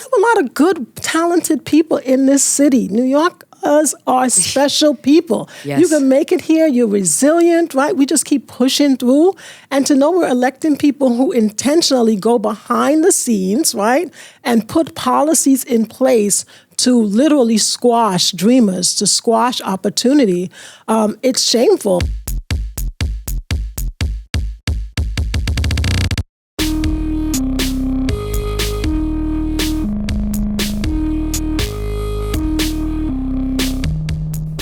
have a lot of good, talented people in this city. New Yorkers are special people. Yes. You can make it here. You're resilient, right? We just keep pushing through. And to know we're electing people who intentionally go behind the scenes, right, and put policies in place to literally squash dreamers, to squash opportunity, it's shameful.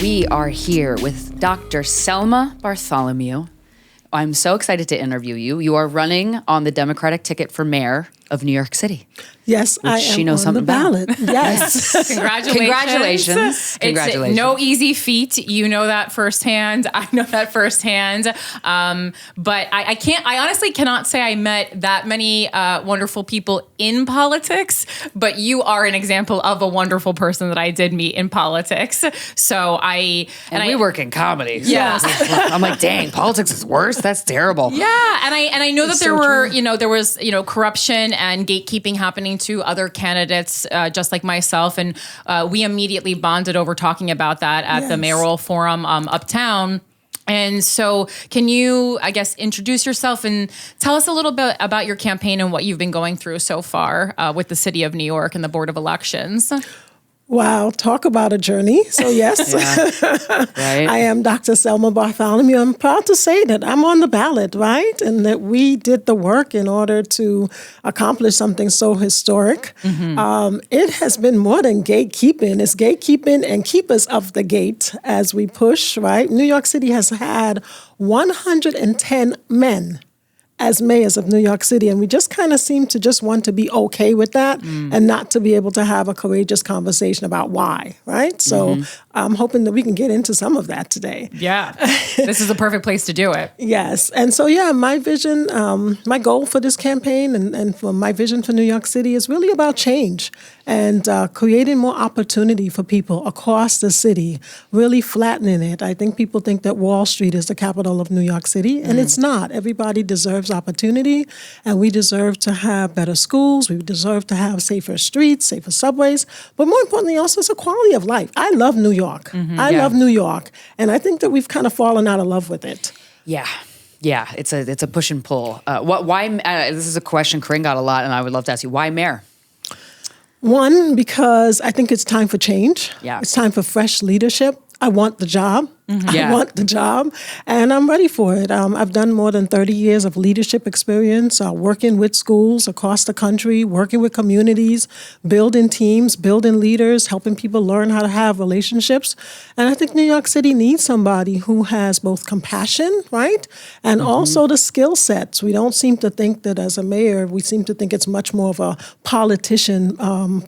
We are here with Dr. Selma Bartholomew. I'm so excited to interview you. You are running on the Democratic ticket for mayor of New York City. Yes, I am she knows on something the about. ballot. Yes. Congratulations. It's no easy feat. You know that firsthand. I know that firsthand. But I honestly cannot say I met that many wonderful people in politics, but you are an example of a wonderful person that I did meet in politics. So we work in comedy. So Yeah. I'm like, dang, politics is worse? That's terrible. Yeah, and I know that It's there so were, true. there was, corruption and gatekeeping happening to other candidates, just like myself, and we immediately bonded over talking about that at the Yes. Mayoral Forum uptown. And so can you, I guess, introduce yourself and tell us a little bit about your campaign and what you've been going through so far with the City of New York and the Board of Elections? Wow, talk about a journey. So yes, Right? I am Dr. Selma Bartholomew. I'm proud to say that I'm on the ballot, right? And that we did the work in order to accomplish something so historic. It has been more than gatekeeping. It's gatekeeping and keepers of the gate as we push, right? New York City has had 110 men as mayors of New York City. And we just kind of seem to just want to be okay with that and not to be able to have a courageous conversation about why, right? So I'm hoping that we can get into some of that today. Yeah, this is the perfect place to do it. Yes. And so, my vision, my goal for this campaign and for my vision for New York City is really about change and creating more opportunity for people across the city, really flattening it. I think people think that Wall Street is the capital of New York City, and it's not. Everybody deserves opportunity, and we deserve to have better schools. We deserve to have safer streets, safer subways, but more importantly, also it's a quality of life. I love New York. I love New York, and I think that we've kind of fallen out of love with it. Yeah. Yeah, it's a push and pull. Why? This is a question Corinne got a lot, and I would love to ask you, why mayor? One, because I think it's time for change. Yeah. It's time for fresh leadership. I want the job. Yeah. I want the job, and I'm ready for it. I've done more than 30 years of leadership experience, working with schools across the country, working with communities, building teams, building leaders, helping people learn how to have relationships. And I think New York City needs somebody who has both compassion, right, and also the skill sets. We don't seem to think that as a mayor, we seem to think it's much more of a politician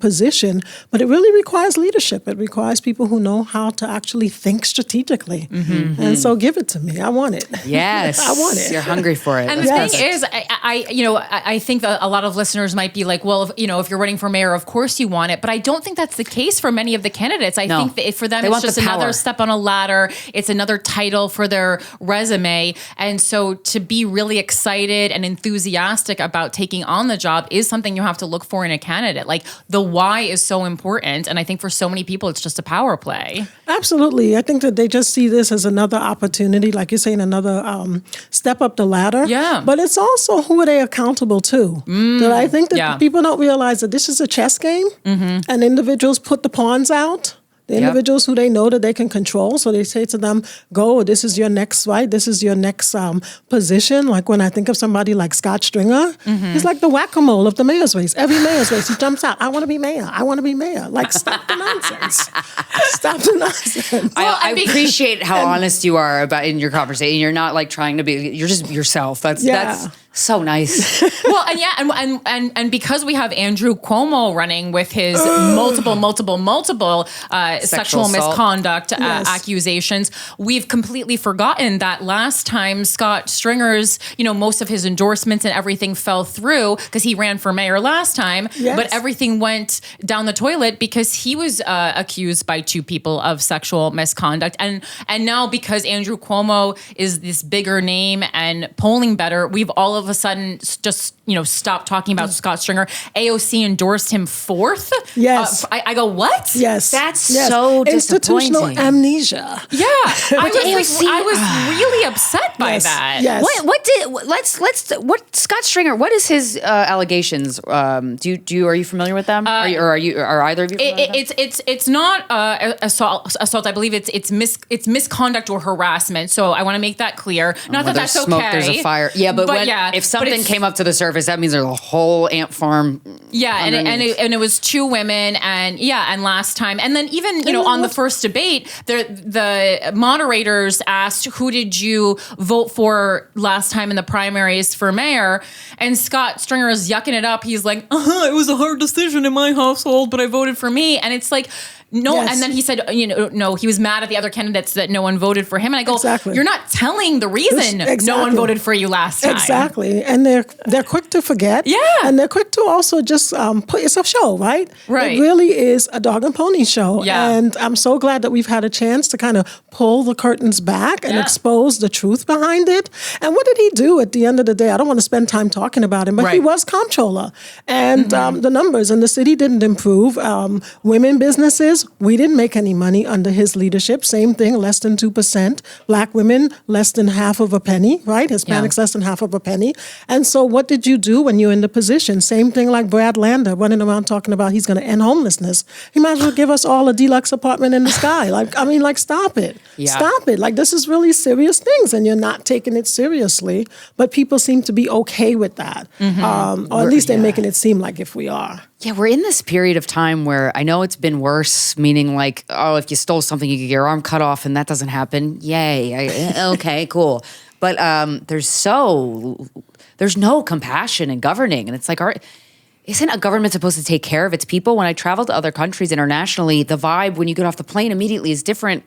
position, but it really requires leadership. It requires people who know how to actually think strategically. And so give it to me. I want it. Yes. I want it. You're hungry for it. And the Yes. thing is, I think that a lot of listeners might be like, well, if you're running for mayor, of course you want it. But I don't think that's the case for many of the candidates. I think that for them, They it's want the just another power. step on a ladder. It's another title for their resume. And so to be really excited and enthusiastic about taking on the job is something you have to look for in a candidate. Like the why is so important. And I think for so many people, it's just a power play. Absolutely. I think that they just see this as another opportunity, like you're saying, another step up the ladder. Yeah. But it's also who are they accountable to? That I think that people don't realize that this is a chess game and individuals put the pawns out. The individuals who they know that they can control. So they say to them, go, this is your next fight. This is your next position. Like when I think of somebody like Scott Stringer, he's like the whack-a-mole of the mayor's race. Every mayor's race, he jumps out. I want to be mayor. I want to be mayor. Like, stop the nonsense. Stop the nonsense. I appreciate how honest you are about in your conversation. You're not like trying to be, you're just yourself. That's so nice. Well, and because we have Andrew Cuomo running with his multiple sexual assault. Misconduct accusations, we've completely forgotten that last time Scott Stringer's, most of his endorsements and everything fell through because he ran for mayor last time, but everything went down the toilet because he was accused by two people of sexual misconduct. And now because Andrew Cuomo is this bigger name and polling better, we've all of a sudden just, stop talking about Scott Stringer. AOC endorsed him fourth. Yes. I go, what? Yes. That's so disappointing. Institutional amnesia. Yeah. I was really upset by that. Yes. What Scott Stringer, what is his allegations? Are you familiar with them? Are either of you familiar with them? It's not assault. I believe it's misconduct or harassment. So I want to make that clear. Not that that's smoke, okay. there's a fire. Yeah, but if something came up to the surface, that means there's a whole ant farm. Yeah, and it was two women, and last time, and then even on the first debate, the moderators asked, "Who did you vote for last time in the primaries for mayor?" And Scott Stringer is yucking it up. He's like, "It was a hard decision in my household, but I voted for me," and it's like. No, yes. And then he said, no, he was mad at the other candidates that no one voted for him. And I go, exactly. You're not telling the reason no one voted for you last time. Exactly. And they're quick to forget. Yeah. And they're quick to also just it's a show, right? Right. It really is a dog and pony show. Yeah. And I'm so glad that we've had a chance to kind of pull the curtains back and expose the truth behind it. And what did he do at the end of the day? I don't want to spend time talking about him, but he was comptroller. And the numbers in the city didn't improve. Women businesses, we didn't make any money under his leadership. Same thing, less than 2%. Black women, less than half of a penny, right? Hispanics, less than half of a penny. And so what did you do when you're in the position? Same thing like Brad Lander running around talking about he's going to end homelessness. He might as well give us all a deluxe apartment in the sky. Stop it. Yeah. Stop it. This is really serious things, and you're not taking it seriously. But people seem to be okay with that. Or at least they're making it seem like if we are. Yeah, we're in this period of time where I know it's been worse, meaning if you stole something, you could get your arm cut off, and that doesn't happen. Yay. Okay, cool. But there's no compassion in governing. And it's like, isn't a government supposed to take care of its people? When I travel to other countries internationally, the vibe when you get off the plane immediately is different.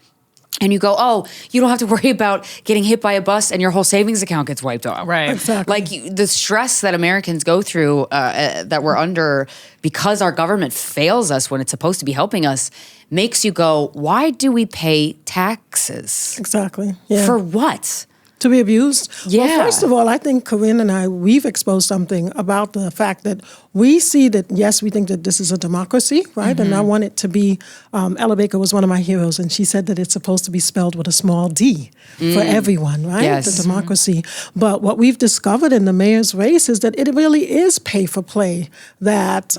And you go, you don't have to worry about getting hit by a bus and your whole savings account gets wiped out. Right. Exactly. The stress that Americans go through, that we're under because our government fails us when it's supposed to be helping us, makes you go, why do we pay taxes? Exactly. Yeah. For what? To be abused? Yeah. Well, first of all, I think Corinne and we've exposed something about the fact that we see that, yes, we think that this is a democracy, right? And I want it to be, Ella Baker was one of my heroes, and she said that it's supposed to be spelled with a small d for everyone, right? Yes. The democracy. But what we've discovered in the mayor's race is that it really is pay for play, that,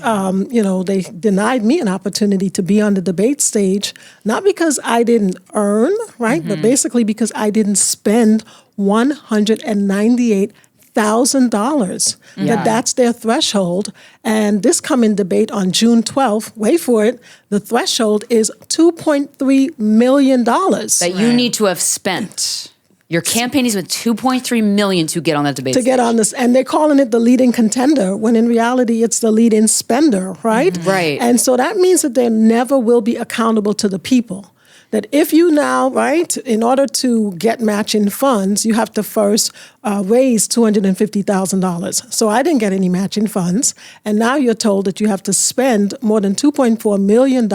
they denied me an opportunity to be on the debate stage, not because I didn't earn, right? But basically because I didn't spend $198,000. That's their threshold. And this coming debate on June 12th, wait for it, the threshold is $2.3 million. That you need to have spent. Your campaign has been $2.3 million to get on that debate stage. To get on this, and they're calling it the leading contender, when in reality it's the leading spender, right? Right. And so that means that they never will be accountable to the people. That if you now, right, in order to get matching funds, you have to first raise $250,000. So I didn't get any matching funds. And now you're told that you have to spend more than $2.4 million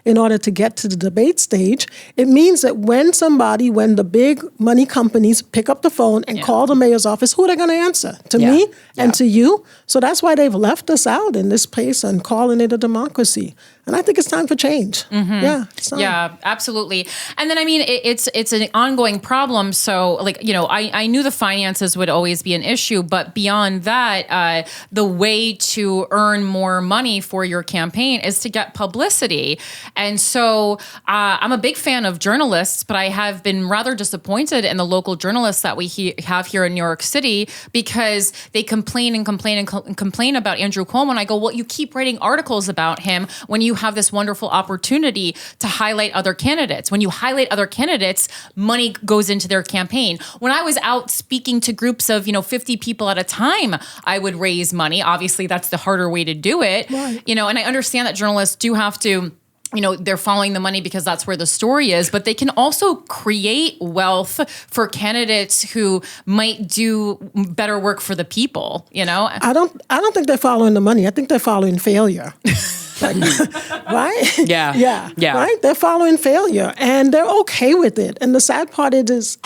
in order to get to the debate stage. It means that when the big money companies pick up the phone and call the mayor's office, who are they going to answer? To me and to you? So that's why they've left us out in this place and calling it a democracy. And I think it's time for change. Yeah, it's time. Yeah, absolutely. And then, it's an ongoing problem. So, I knew the finances would always be an issue, but beyond that, the way to earn more money for your campaign is to get publicity. And so, I'm a big fan of journalists, but I have been rather disappointed in the local journalists that we have here in New York City, because they complain about Andrew Cuomo. And I go, well, you keep writing articles about him when you have this wonderful opportunity to highlight other candidates. When you highlight other candidates, money goes into their campaign. When I was out speaking to groups of, 50 people at a time, I would raise money. Obviously, that's the harder way to do it. Right. And I understand that journalists do have to, they're following the money because that's where the story is, but they can also create wealth for candidates who might do better work for the people, I don't think they're following the money. I think they're following failure. Right? Yeah. Right? They're following failure, and they're okay with it. And the sad part is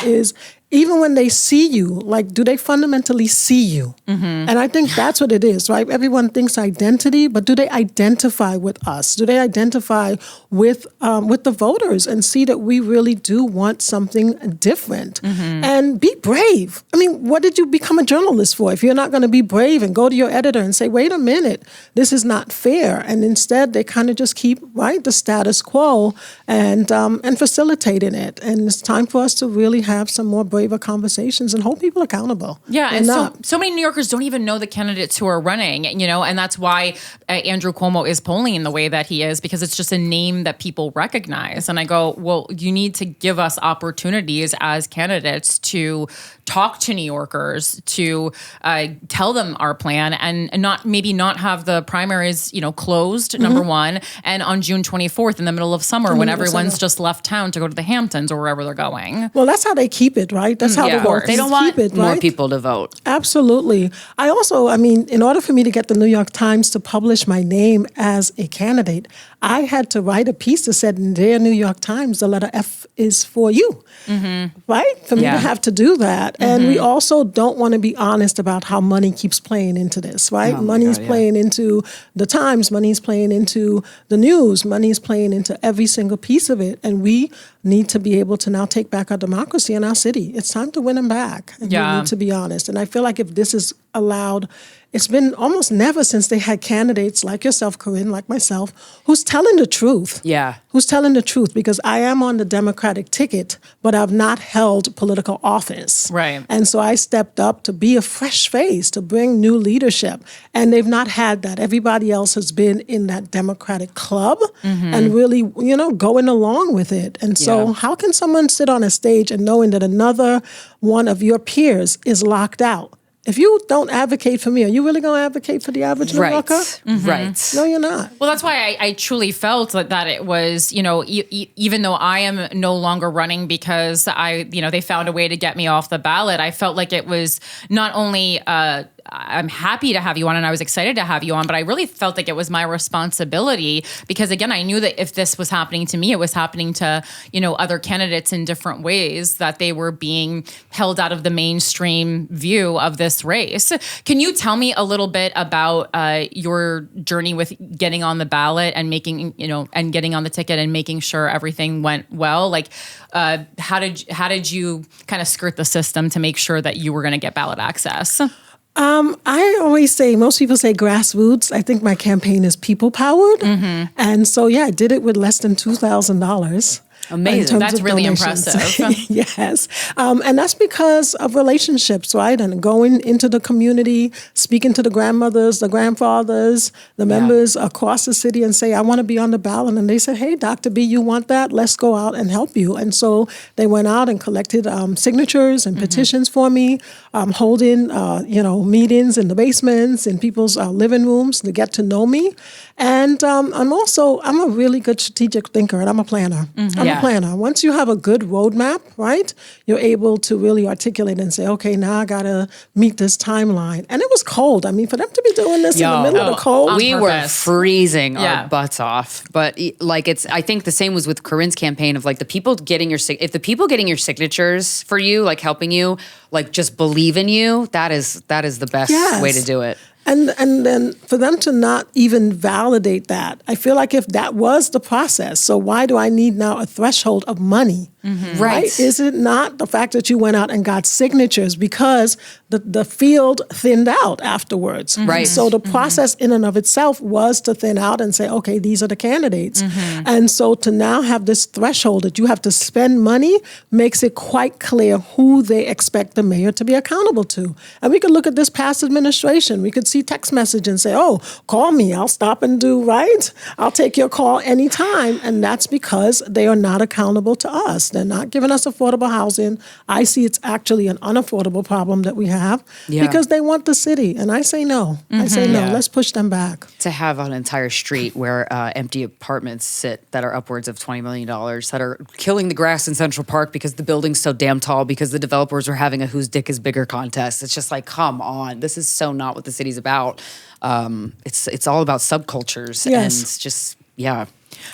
even when they see you, like, do they fundamentally see you? And I think that's what it is, right? Everyone thinks identity, but do they identify with us? Do they identify with the voters and see that we really do want something different? And be brave. I mean, what did you become a journalist for if you're not going to be brave and go to your editor and say, wait a minute, this is not fair? And instead, they kind of just keep, right, the status quo and facilitating it. And it's time for us to really have some more braver conversations and hold people accountable. Yeah, and so many New Yorkers don't even know the candidates who are running, and that's why Andrew Cuomo is polling in the way that he is, because it's just a name that people recognize. And I go, well, you need to give us opportunities as candidates to talk to New Yorkers, to tell them our plan, and not have the primaries, closed, number one, and on June 24th in the middle of summer when everyone's just left town to go to the Hamptons or wherever they're going. Well, that's how they keep it, right? That's how they don't want more people to vote. Absolutely. I mean, in order for me to get the New York Times to publish my name as a candidate, I had to write a piece that said in their New York Times, the letter F is for you, right? For me to have to do that. And we also don't want to be honest about how money keeps playing into this, right? Money's playing into the Times, money's playing into the news, money's playing into every single piece of it. And we need to be able to now take back our democracy in our city. It's time to win them back. And we need to be honest. And I feel like if this is allowed, it's been almost never since they had candidates like yourself, Corinne, like myself, who's telling the truth. Yeah. Who's telling the truth, because I am on the Democratic ticket, but I've not held political office. Right. And so I stepped up to be a fresh face, to bring new leadership. And they've not had that. Everybody else has been in that Democratic club and really, going along with it. And so how can someone sit on a stage and knowing that another one of your peers is locked out? If you don't advocate for me, are you really going to advocate for the average New Yorker? Right. No, you're not. Well, that's why I truly felt that it was, even though I am no longer running because they found a way to get me off the ballot, I felt like it was not only I'm happy to have you on and I was excited to have you on, but I really felt like it was my responsibility because, again, I knew that if this was happening to me, it was happening to, other candidates in different ways, that they were being held out of the mainstream view of this race. Can you tell me a little bit about your journey with getting on the ballot and making, and getting on the ticket and making sure everything went well? Like, how did you kind of skirt the system to make sure that you were going to get ballot access? I always say, most people say grassroots. I think my campaign is people powered. And so, I did it with less than $2,000. Amazing. That's really impressive. Yes. And that's because of relationships, right? And going into the community, speaking to the grandmothers, the grandfathers, the members across the city and say, I want to be on the ballot. And they said, hey, Dr. B, you want that? Let's go out and help you. And so they went out and collected signatures and petitions for me, holding, meetings in the basements, in people's living rooms to get to know me. And I'm a really good strategic thinker and I'm a planner. I'm a planner. Once you have a good roadmap, right, you're able to really articulate and say, okay, now I got to meet this timeline. And it was cold. I mean, for them to be doing this in the middle of the cold. We were freezing our butts off. But I think the same was with Corinne's campaign of like the people getting if the people getting your signatures for you, like helping you, like just believe in you, that is the best way to do it. And then for them to not even validate that, I feel like if that was the process, so why do I need now a threshold of money? Right. Is it not the fact that you went out and got signatures because the field thinned out afterwards? Right. So the process in and of itself was to thin out and say, okay, these are the candidates. And so to now have this threshold that you have to spend money makes it quite clear who they expect the mayor to be accountable to. And we could look at this past administration. We could see text message and say, oh, call me. I'll stop and do right. I'll take your call anytime. And that's because they are not accountable to us. They're not giving us affordable housing. I see it's actually an unaffordable problem that we have because they want the city. And I say no. I say no. Let's push them back. To have an entire street where empty apartments sit that are upwards of $20 million that are killing the grass in Central Park because the building's so damn tall because the developers are having a whose dick is bigger contest. It's just like, come on. This is so not what the city's about. It's all about subcultures and just,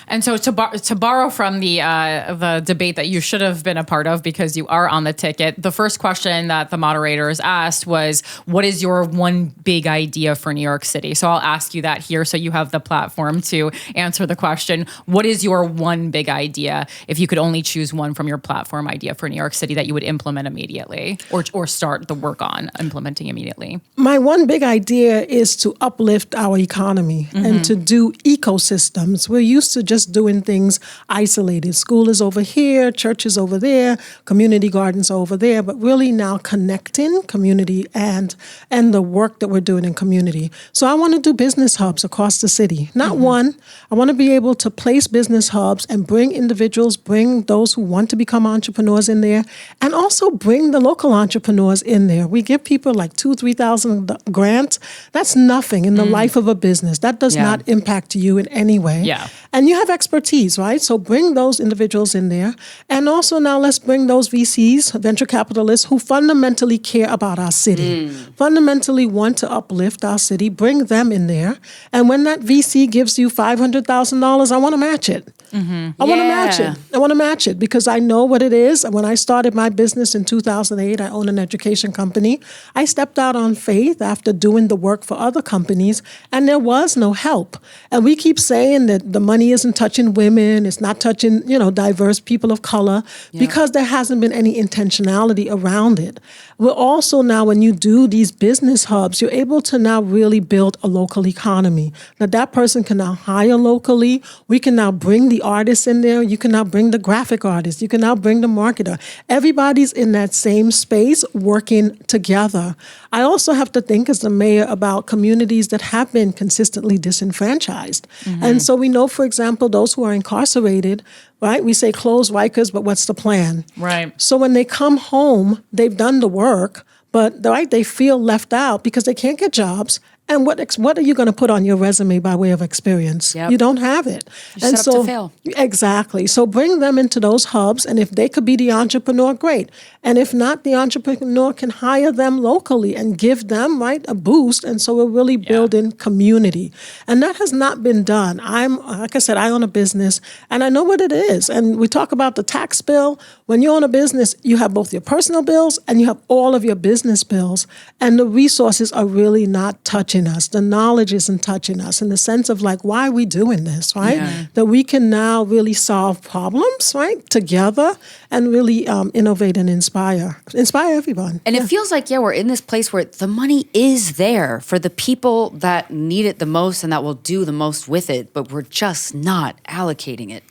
And so to borrow from the debate that you should have been a part of because you are on the ticket, the first question that the moderators asked was, what is your one big idea for New York City? So I'll ask you that here so you have the platform to answer the question. What is your one big idea if you could only choose one from your platform idea for New York City that you would implement immediately or start the work on implementing immediately? My one big idea is to uplift our economy and to do ecosystems. We're used to just doing things isolated. School is over here, church is over there, community gardens are over there, but really now connecting community and the work that we're doing in community. So I want to do business hubs across the city. Not one. I want to be able to place business hubs and bring individuals, bring those who want to become entrepreneurs in there, and also bring the local entrepreneurs in there. We give people like $2,000-$3,000 grants. That's nothing in the life of a business. That does not impact you in any way. Yeah. And you have expertise, right? So bring those individuals in there. And also now let's bring those VCs, venture capitalists, who fundamentally care about our city, fundamentally want to uplift our city, bring them in there. And when that VC gives you $500,000, I want to match it. I want to match it. I want to match it because I know what it is. When I started my business in 2008, I own an education company. I stepped out on faith after doing the work for other companies, and there was no help. And we keep saying that the money isn't touching women, it's not touching, diverse people of color, because there hasn't been any intentionality around it. We're also now, when you do these business hubs, you're able to now really build a local economy. Now that person can now hire locally. We can now bring the artists in there. You can now bring the graphic artist. You can now bring the marketer. Everybody's in that same space working together. I also have to think as the mayor about communities that have been consistently disenfranchised. And so we know, for example, those who are incarcerated, right? We say close Rikers, but what's the plan? Right. So when they come home, they've done the work, but they feel left out because they can't get jobs. And what are you going to put on your resume by way of experience? Yep. You don't have it. You're set up to fail. Exactly. So bring them into those hubs, and if they could be the entrepreneur, great. And if not, the entrepreneur can hire them locally and give them, a boost. And so we're really building community. And that has not been done. Like I said, I own a business, and I know what it is. And we talk about the tax bill. When you own a business, you have both your personal bills and you have all of your business bills. And the resources are really not touching us. The knowledge isn't touching us in the sense of why are we doing this, right? Yeah. That we can now really solve problems, right, together and really innovate and inspire everyone. And it feels like, we're in this place where the money is there for the people that need it the most and that will do the most with it, but we're just not allocating it.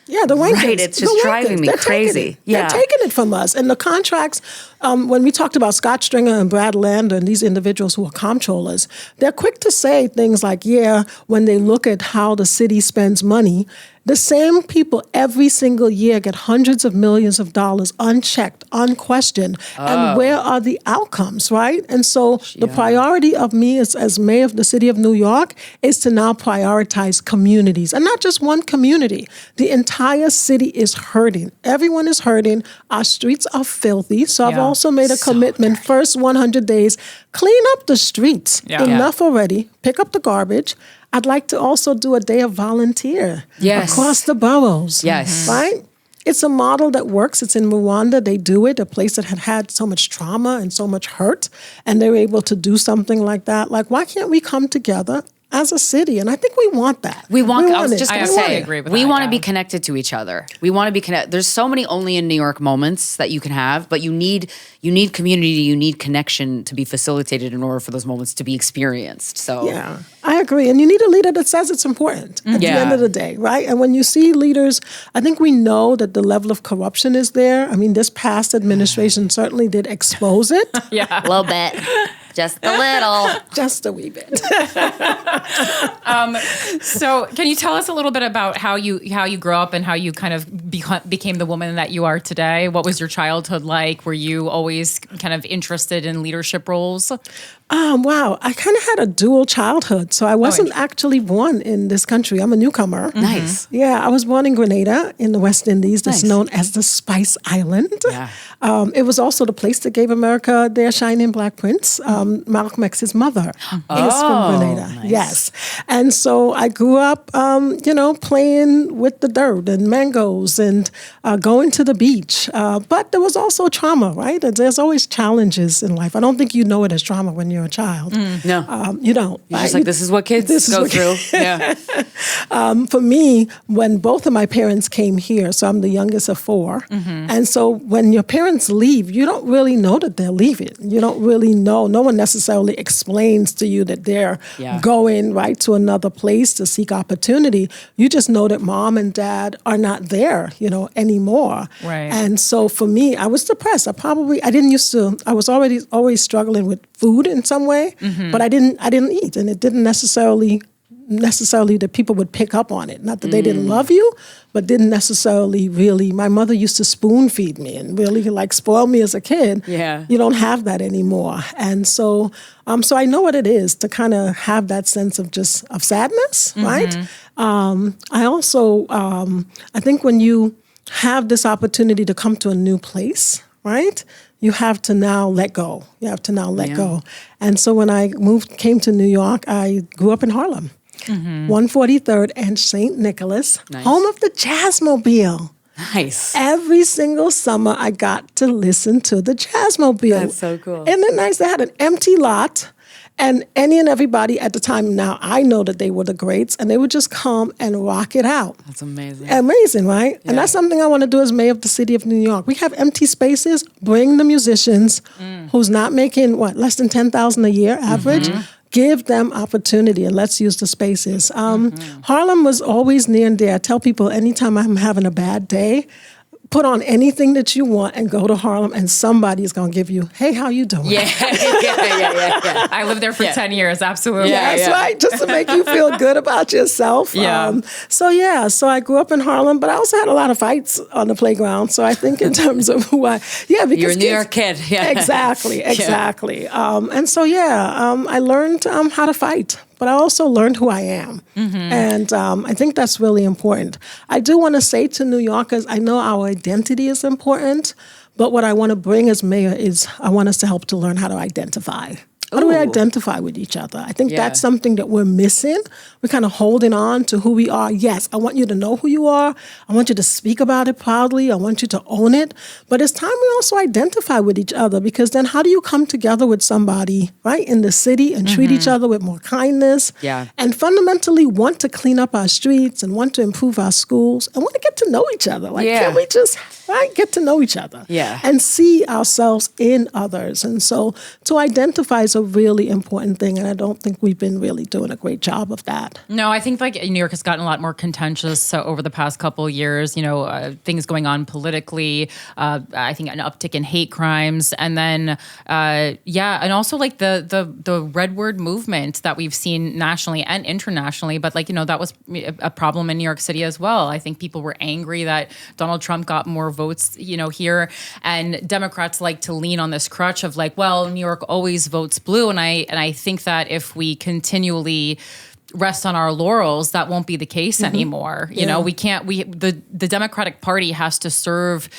Yeah, the Wankers. Right, it's just driving me crazy. They're taking it from us. And the contracts, when we talked about Scott Stringer and Brad Lander and these individuals who are comptrollers, they're quick to say things like, when they look at how the city spends money, the same people every single year get hundreds of millions of dollars unchecked, unquestioned. And where are the outcomes, right? And so the priority of me as mayor of the city of New York is to now prioritize communities. And not just one community. The entire city is hurting. Everyone is hurting. Our streets are filthy. So I've also made a commitment, first 100 days, clean up the streets. Enough already. Pick up the garbage. I'd like to also do a day of volunteer across the boroughs. Yes. Right? It's a model that works. It's in Rwanda. They do it, a place that had so much trauma and so much hurt, and they're able to do something like that. Why can't we come together as a city? And I think we want that. I was it. just going to I say, agree with we that, want to be connected to each other. We want to be connected. There's so many only in New York moments that you can have, but you need community, you need connection to be facilitated in order for those moments to be experienced. So yeah, I agree. And you need a leader that says it's important at the end of the day, right? And when you see leaders, I think we know that the level of corruption is there. I mean, this past administration certainly did expose it. a little bit. Just a little. Just a wee bit. So can you tell us a little bit about how you grew up and how you kind of became the woman that you are today? What was your childhood like? Were you always kind of interested in leadership roles? Wow. I kind of had a dual childhood. So I wasn't actually born in this country. I'm a newcomer. Nice. Yeah, I was born in Grenada in the West Indies. That's known as the Spice Island. Yeah. It was also the place that gave America their shining black prince. Malcolm X's mother is from Grenada. Nice. Yes. And so I grew up, playing with the dirt and mangoes and going to the beach. But there was also trauma, right? There's always challenges in life. I don't think you know it as trauma when you're a child. No. You don't. You're just like, this is what kids go through. Yeah. For me, when both of my parents came here, so I'm the youngest of four, and so when your parents leave, you don't really know that they're leaving. You don't really know. No one necessarily explains to you that they're going right to another place to seek opportunity. You just know that mom and dad are not there, anymore. Right. And so for me, I was depressed. I was always struggling with food in some way, but I didn't eat, and it didn't necessarily that people would pick up on it. Not that they didn't love you, but didn't necessarily really. My mother used to spoon feed me and really spoil me as a kid. Yeah. You don't have that anymore. And so I know what it is to kind of have that sense of sadness, right? I also, I think when you have this opportunity to come to a new place, right? You have to now let go. Go. And so when I came to New York, I grew up in Harlem, 143rd and St. Nicholas, home of the Jazzmobile. Nice. Every single summer, I got to listen to the Jazzmobile. That's so cool. Isn't it nice? They had an empty lot. And any and everybody at the time, now I know that they were the greats, and they would just come and rock it out. That's amazing. Amazing, right? Yeah. And that's something I want to do as mayor of the city of New York. We have empty spaces. Bring the musicians who's not making, less than $10,000 a year average. Give them opportunity, and let's use the spaces. Harlem was always near and dear. I tell people anytime I'm having a bad day, put on anything that you want and go to Harlem, and somebody is going to give you, hey, how you doing? Yeah. I lived there for 10 years, absolutely. Yeah, that's right, just to make you feel good about yourself. Yeah. So I grew up in Harlem, but I also had a lot of fights on the playground. So I think in terms of because you're a New York kid. Yeah. Exactly. I learned how to fight. But I also learned who I am. And I think that's really important. I do want to say to New Yorkers, I know our identity is important, but what I want to bring as mayor is I want us to help to learn how to identify. How do we identify with each other? I think that's something that we're missing. We're kind of holding on to who we are. Yes, I want you to know who you are. I want you to speak about it proudly. I want you to own it. But it's time we also identify with each other, because then how do you come together with somebody, right, in the city and treat each other with more kindness? Yeah. And fundamentally want to clean up our streets and want to improve our schools and want to get to know each other. Can we just get to know each other? Yeah. And see ourselves in others. And so to identify is a really important thing, and I don't think we've been really doing a great job of that. No, I think New York has gotten a lot more contentious over the past couple of years. Things going on politically. I think an uptick in hate crimes, and then and also the red word movement that we've seen nationally and internationally. But that was a problem in New York City as well. I think people were angry that Donald Trump got more votes, here, and Democrats like to lean on this crutch of New York always votes blue. And I think that if we continually rest on our laurels, that won't be the case anymore. The Democratic Party has to serve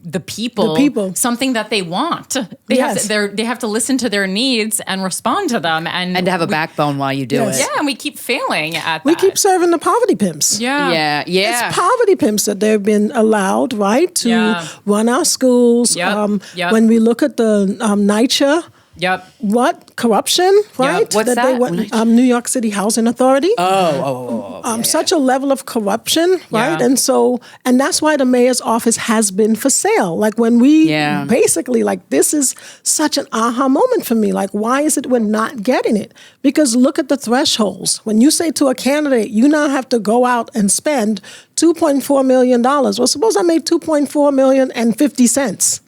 the people something that they want. They have to listen to their needs and respond to them, and to have a backbone while you do it. Yeah, and we keep failing at that. We keep serving the poverty pimps. Yeah. It's poverty pimps that they've been allowed, right, to run our schools. When we look at the NYCHA, what? Corruption, right? Yep. What's that? New York City Housing Authority. Such a level of corruption, right? Yeah. And that's why the mayor's office has been for sale. When we basically, this is such an aha moment for me. Why is it we're not getting it? Because look at the thresholds. When you say to a candidate, you now have to go out and spend $2.4 million. Well, suppose I made $2.4 million and 50 cents.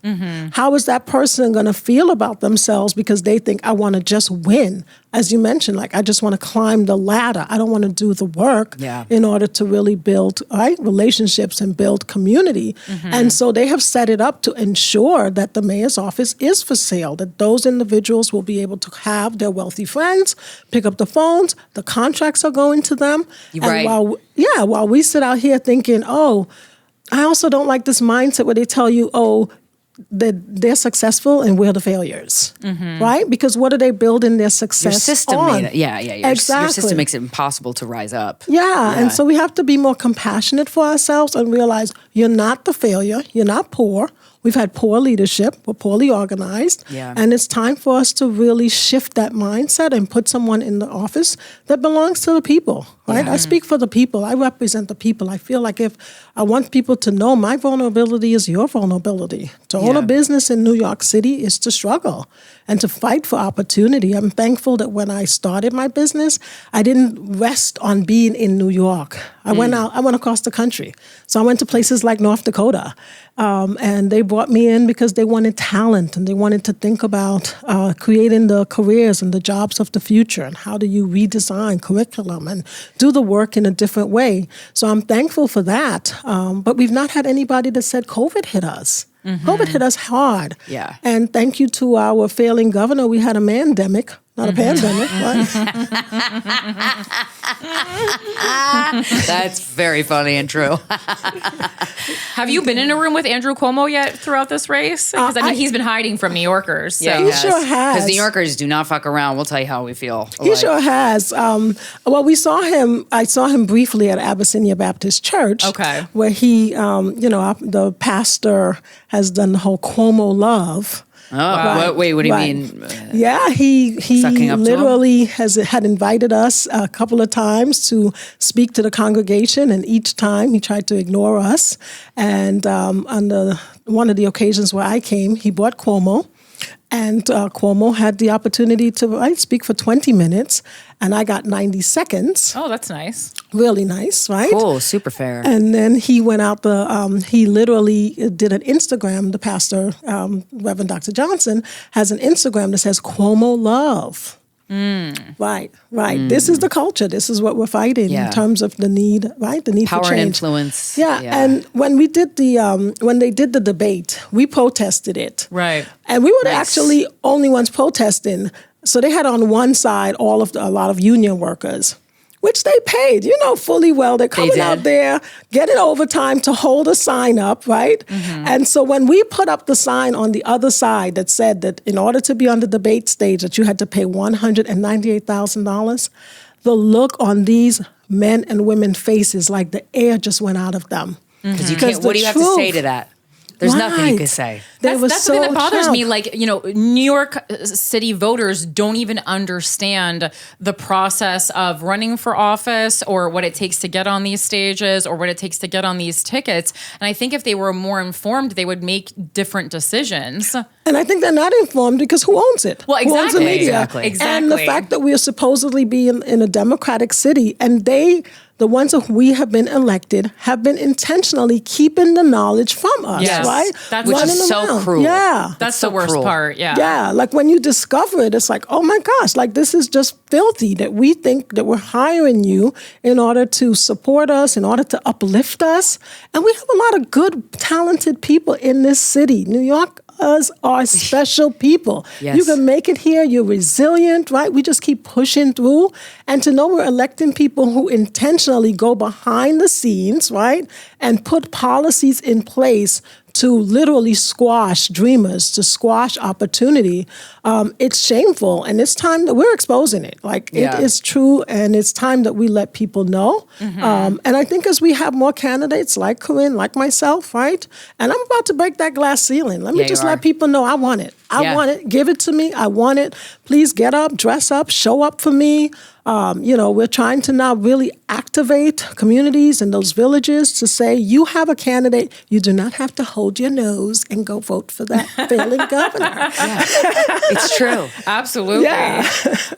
How is that person going to feel about themselves because they think I want to just win? As you mentioned, like I just want to climb the ladder. I don't want to do the work in order to really build relationships and build community. And so they have set it up to ensure that the mayor's office is for sale, that those individuals will be able to have their wealthy friends pick up the phones, the contracts are going to them. Right. And while we sit out here thinking, oh, I also don't like this mindset where they tell you, oh, that they're successful and we're the failures, right? Because what are they building their success Your system on? made it. Yeah. Your Exactly. system makes it impossible to rise up. Yeah, and so we have to be more compassionate for ourselves and realize you're not the failure, you're not poor. We've had poor leadership, we're poorly organized, and it's time for us to really shift that mindset and put someone in the office that belongs to the people, right? I speak for the people, I represent the people. I feel like if I want people to know my vulnerability is your vulnerability. To own a business in New York City is to struggle and to fight for opportunity. I'm thankful that when I started my business, I didn't rest on being in New York. I went across the country. So I went to places like North Dakota, and they brought me in because they wanted talent and they wanted to think about creating the careers and the jobs of the future and how do you redesign curriculum and do the work in a different way. So I'm thankful for that. But we've not had anybody that said COVID hit us. COVID hit us hard. Yeah. And thank you to our failing governor, we had a mandemic. Not a pandemic, right? That's very funny and true. Have you been in a room with Andrew Cuomo yet throughout this race? Because he's been hiding from New Yorkers. So. He sure has. Because New Yorkers do not fuck around. We'll tell you how we feel. He sure has. Well, we saw him. I saw him briefly at Abyssinia Baptist Church. Okay. Where he, the pastor has done the whole Cuomo love. Oh, right. Wait, what do you mean? Yeah, he Sucking up literally had invited us a couple of times to speak to the congregation, and each time he tried to ignore us. And on one of the occasions where I came, he brought Cuomo. And Cuomo had the opportunity to speak for 20 minutes, and I got 90 seconds. Oh, that's nice. Really nice, right? Cool, super fair. And then he went out he literally did an Instagram. The pastor, Reverend Dr. Johnson, has an Instagram that says Cuomo Love. Right. This is the culture. This is what we're fighting in terms of the need, right? The need Power for change. and influence. Yeah. And when we did when they did the debate, we protested it. Right. And we were actually only ones protesting. So they had on one side a lot of union workers, which they paid, fully well. They're coming out there, getting overtime to hold a sign up, right? And so when we put up the sign on the other side that said that in order to be on the debate stage that you had to pay $198,000, the look on these men and women faces, like the air just went out of them. Because what do you have to say to that? There's nothing you can say. That's the thing that bothers me. Like, New York City voters don't even understand the process of running for office or what it takes to get on these stages or what it takes to get on these tickets. And I think if they were more informed, they would make different decisions. And I think they're not informed because who owns it? Well, Who owns the media? Exactly. And the fact that we are supposedly being in a democratic city, and the ones that we have been elected, have been intentionally keeping the knowledge from us, right? That's which is so cruel. Yeah. That's the worst part, yeah. Yeah, like when you discover it, it's like, oh my gosh, like this is just filthy that we think that we're hiring you in order to support us, in order to uplift us. And we have a lot of good, talented people in this city. New York are special people. Yes. You can make it here. You're resilient, right? We just keep pushing through. And to know we're electing people who intentionally go behind the scenes, right? And put policies in place to literally squash dreamers, to squash opportunity. It's shameful, and it's time that we're exposing it. Like, it is true, and it's time that we let people know. And I think as we have more candidates like Corinne, like myself, right? And I'm about to break that glass ceiling. Let me just let people know I want it. I want it. Give it to me. I want it. Please get up, dress up, show up for me. We're trying to now really activate communities and those villages to say, you have a candidate, you do not have to hold your nose and go vote for that failing governor. Yeah. It's true. Absolutely. Yeah.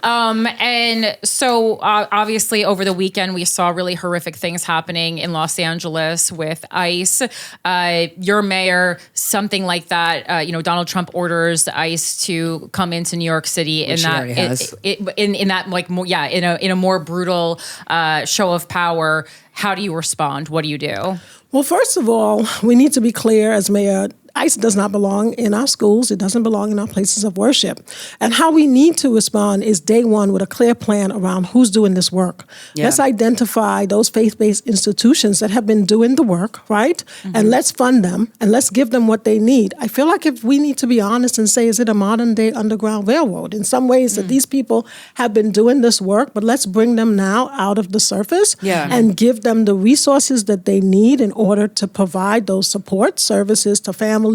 And so obviously over the weekend, we saw really horrific things happening in Los Angeles with ICE. Your mayor, something like that, Donald Trump orders ICE to come into New York City in a more brutal show of power. How do you respond? What do you do? Well, first of all, we need to be clear as mayor. ICE does not belong in our schools. It doesn't belong in our places of worship. And how we need to respond is day one with a clear plan around who's doing this work. Yeah. Let's identify those faith-based institutions that have been doing the work, right? Mm-hmm. And let's fund them and let's give them what they need. I feel like if we need to be honest and say, is it a modern day Underground Railroad? In some ways that these people have been doing this work, but let's bring them now out of the surface and give them the resources that they need in order to provide those support services to families.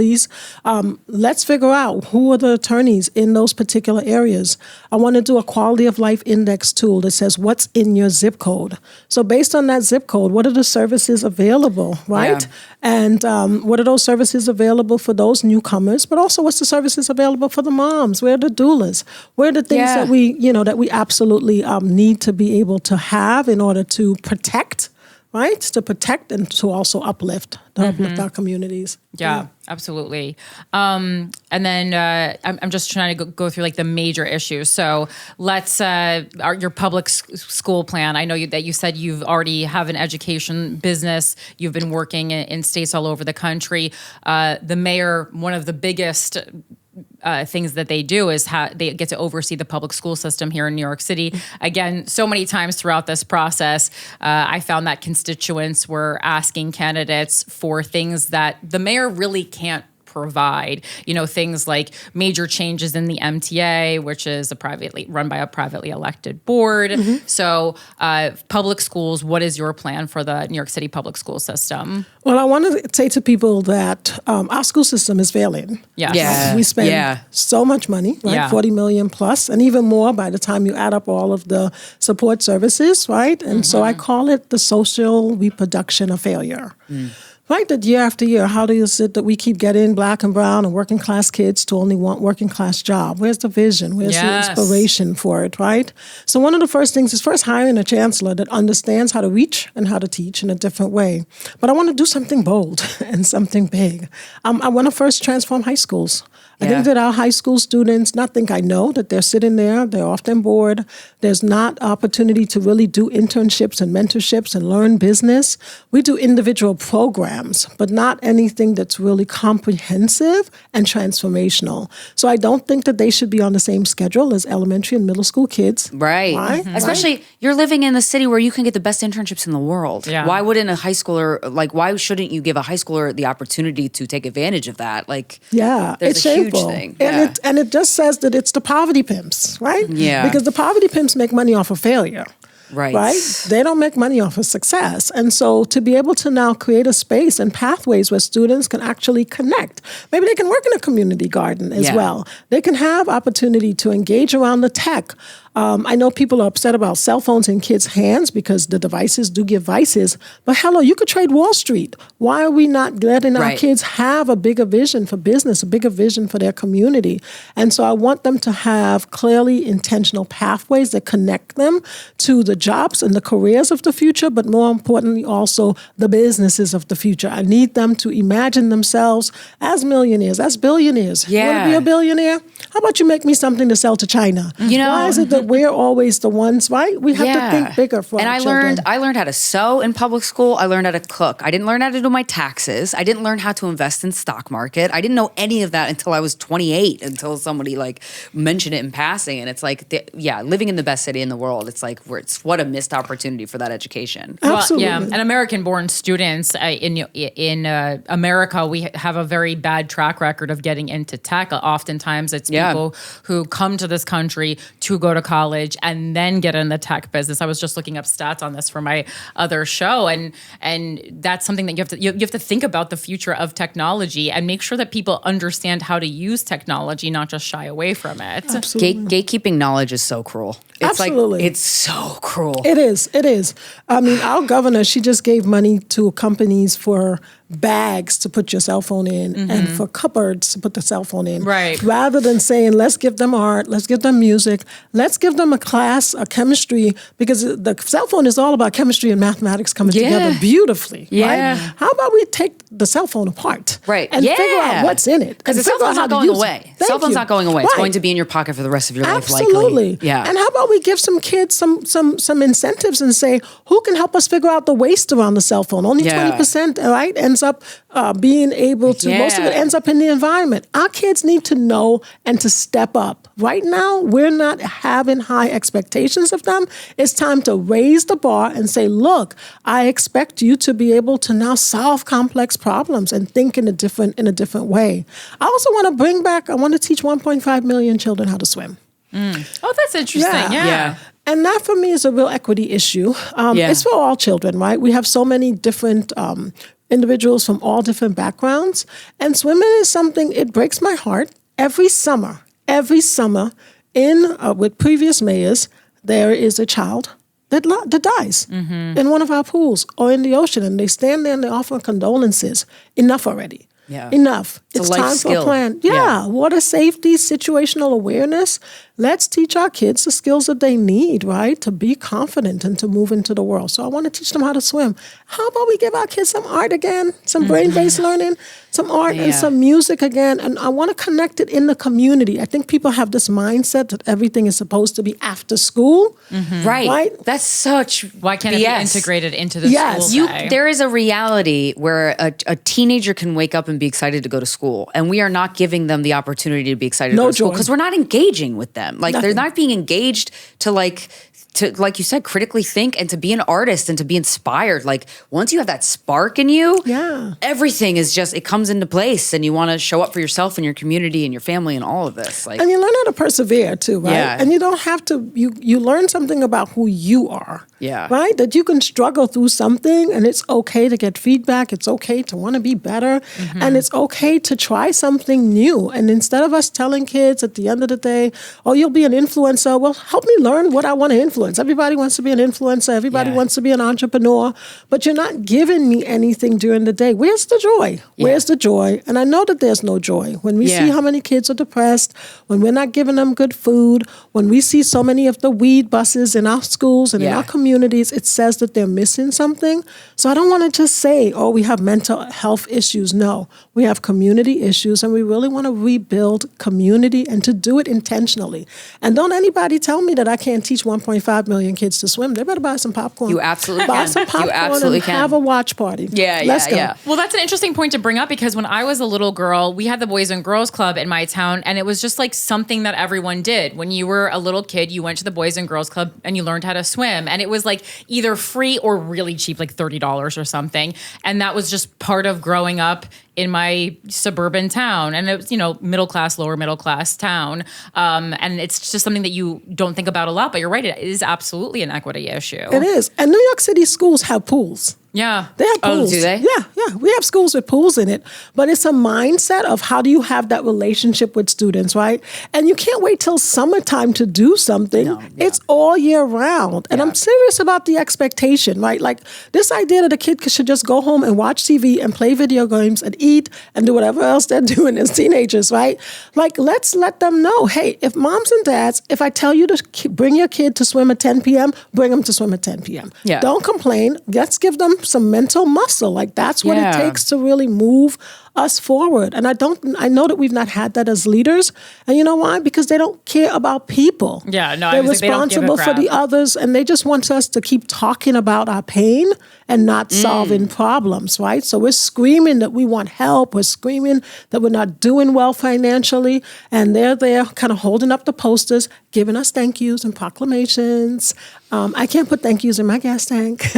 Let's figure out who are the attorneys in those particular areas. I want to do a quality of life index tool that says what's in your zip code. So based on that zip code, what are the services available, right? Yeah. And what are those services available for those newcomers? But also, what's the services available for the moms? Where are the doulas? Where are the things that we absolutely need to be able to have in order to protect? Right? To protect and to also uplift our communities. Yeah, absolutely. And then I'm just trying to go through like the major issues. So let's, your public school plan. I know that you said you've already have an education business. You've been working in states all over the country. The mayor, one of the biggest things that they do is they get to oversee the public school system here in New York City. Again, so many times throughout this process, I found that constituents were asking candidates for things that the mayor really can't provide, things like major changes in the MTA, which is run by a privately elected board. Mm-hmm. So public schools, what is your plan for the New York City public school system? Well, I want to say to people that our school system is failing. Yes. Yeah. We spend so much money, right? Yeah. 40 million plus, and even more by the time you add up all of the support services, right? And so I call it the social reproduction of failure. Right, that year after year, how is it that we keep getting Black and brown and working class kids to only want working class job? Where's the vision? Where's the inspiration for it, right? So one of the first things is first hiring a chancellor that understands how to reach and how to teach in a different way. But I want to do something bold and something big. I want to first transform high schools. I think that our high school students not think I know that they're sitting there, they're often bored. There's not opportunity to really do internships and mentorships and learn business. We do individual programs, but not anything that's really comprehensive and transformational. So I don't think that they should be on the same schedule as elementary and middle school kids. Right. Mm-hmm. Especially you're living in the city where you can get the best internships in the world. Yeah. Why wouldn't a high schooler, why shouldn't you give a high schooler the opportunity to take advantage of that? There's a huge thing. And it just says that it's the poverty pimps, right? Yeah. Because the poverty pimps make money off of failure. Right? They don't make money off of success. And so to be able to now create a space and pathways where students can actually connect. Maybe they can work in a community garden as well. They can have opportunity to engage around the tech. I know people are upset about cell phones in kids' hands because the devices do give vices. But hello, you could trade Wall Street. Why are we not letting our kids have a bigger vision for business, a bigger vision for their community? And so I want them to have clearly intentional pathways that connect them to the jobs and the careers of the future, but more importantly, also the businesses of the future. I need them to imagine themselves as millionaires, as billionaires. You want to be a billionaire? How about you make me something to sell to China? Why is it that we're always the ones, right? We have to think bigger for our children. I learned how to sew in public school. I learned how to cook. I didn't learn how to do my taxes. I didn't learn how to invest in stock market. I didn't know any of that until I was 28, until somebody mentioned it in passing. And it's living in the best city in the world. It's what a missed opportunity for that education. Absolutely. Well, and American-born students in America, we have a very bad track record of getting into tech. Oftentimes, it's people who come to this country to go to college and then get in the tech business. I was just looking up stats on this for my other show, and that's something that you have to think about the future of technology and make sure that people understand how to use technology, not just shy away from it. Gatekeeping knowledge is so cruel. It's Absolutely. it's so cruel. It is. I mean, our governor, she just gave money to companies for bags to put your cell phone in and for cupboards to put the cell phone in. Right. Rather than saying, let's give them art, let's give them music, let's give them a class, a chemistry, because the cell phone is all about chemistry and mathematics coming together beautifully. Yeah. Right? How about we take the cell phone apart? Right. And figure out what's in it. Because the cell phone's not going away. Cell phone's not going away. It's going to be in your pocket for the rest of your life, likely. Absolutely. Yeah. And how about we give some kids some incentives and say, who can help us figure out the waste around the cell phone? Only 20%, right, ends up being able to, most of it ends up in the environment. Our kids need to know and to step up. Right now, we're not having high expectations of them. It's time to raise the bar and say, look, I expect you to be able to now solve complex problems and think in a different way. I also want to bring back, I want to teach 1.5 million children how to swim. Oh, that's interesting. Yeah. And that for me is a real equity issue. It's for all children, right? We have so many different individuals from all different backgrounds. And swimming is something, it breaks my heart. Every summer, with previous mayors, there is a child that dies in one of our pools or in the ocean. And they stand there and they offer condolences. Enough already. Yeah. Enough. It's a life time skill. for a plan. Yeah. Water safety, situational awareness. Let's teach our kids the skills that they need, right, to be confident and to move into the world. So I want to teach them how to swim. How about we give our kids some art again, some brain-based learning, some art and some music again. And I want to connect it in the community. I think people have this mindset that everything is supposed to be after school. Right. That's such Why can't it be integrated into the school day? There is a reality where a teenager can wake up and be excited to go to school, and we are not giving them the opportunity to be excited to go to school because we're not engaging with them. Like they're not being engaged to like you said, critically think and to be an artist and to be inspired. Like once you have that spark in you, everything is just, it comes into place, and you want to show up for yourself and your community and your family and all of this. Like, and you learn how to persevere too, right? Yeah. And you don't have to, you learn something about who you are. Yeah. Right? That you can struggle through something and it's okay to get feedback. It's okay to want to be better. And it's okay to try something new. And instead of us telling kids at the end of the day, oh, you'll be an influencer. Well, help me learn what I want to influence. Everybody wants to be an influencer. Everybody wants to be an entrepreneur. But you're not giving me anything during the day. Where's the joy? Where's the joy? And I know that there's no joy. When we see how many kids are depressed, when we're not giving them good food, when we see so many of the weed buses in our schools and in our communities, it says that they're missing something. So I don't want to just say, oh, we have mental health issues. No, we have community issues, and we really want to rebuild community and to do it intentionally. And don't anybody tell me that I can't teach 1.5 million kids to swim. They better buy some popcorn. You absolutely buy can. some popcorn You absolutely and can. have a watch party. Let's go. Well, that's an interesting point to bring up, because when I was a little girl, we had the Boys and Girls Club in my town, and it was just like something that everyone did. When you were a little kid, you went to the Boys and Girls Club and you learned how to swim. And it was like either free or really cheap, like $30 or something. And that was just part of growing up in my suburban town. And it was, middle class, lower middle class town. And it's just something that you don't think about a lot, but you're right. It is absolutely an equity issue. It is. And New York City schools have pools. Yeah. They have pools. Oh, do they? Yeah. We have schools with pools in it. But it's a mindset of how do you have that relationship with students, right? And you can't wait till summertime to do something. No, it's all year round. And I'm serious about the expectation, right? Like this idea that a kid should just go home and watch TV and play video games and eat and do whatever else they're doing as teenagers, right? Like, let's let them know, hey, if moms and dads, if I tell you to bring your kid to swim at 10 p.m., bring them to swim at 10 p.m. Yeah. Don't complain. Let's give them some mental muscle. Like that's what it takes to really move us forward. And I know that we've not had that as leaders. And you know why? Because they don't care about people. Yeah, no, they're they responsible don't give a for the crap. others, and they just want us to keep talking about our pain and not solving problems, right? So we're screaming that we want help. We're screaming that we're not doing well financially. And they're there kind of holding up the posters, giving us thank yous and proclamations. I can't put thank yous in my gas tank.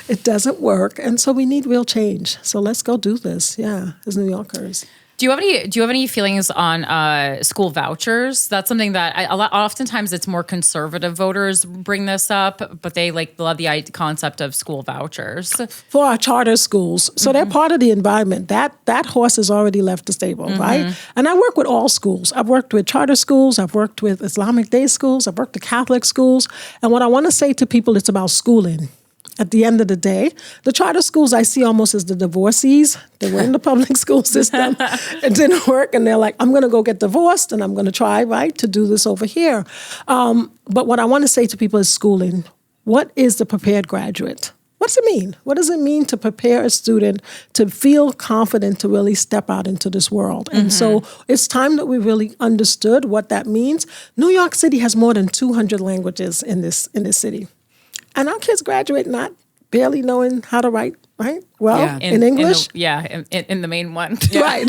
It doesn't work. And so we need real change. So let's go do this, as New Yorkers. Do you have any feelings on school vouchers? That's something that oftentimes it's more conservative voters bring this up, but they love the concept of school vouchers for our charter schools. So they're part of the environment. That horse has already left the stable, right? And I work with all schools. I've worked with charter schools. I've worked with Islamic day schools. I've worked with Catholic schools. And what I want to say to people, it's about schooling. At the end of the day, the charter schools I see almost as the divorcees. They were in the public school system. It didn't work. And they're like, I'm going to go get divorced and I'm going to try, right, to do this over here. But what I want to say to people is schooling. What is the prepared graduate? What does it mean? What does it mean to prepare a student to feel confident to really step out into this world? And so it's time that we really understood what that means. New York City has more than 200 languages in this city. And our kids graduate not barely knowing how to write, right? Well, in English. In the main one. Right.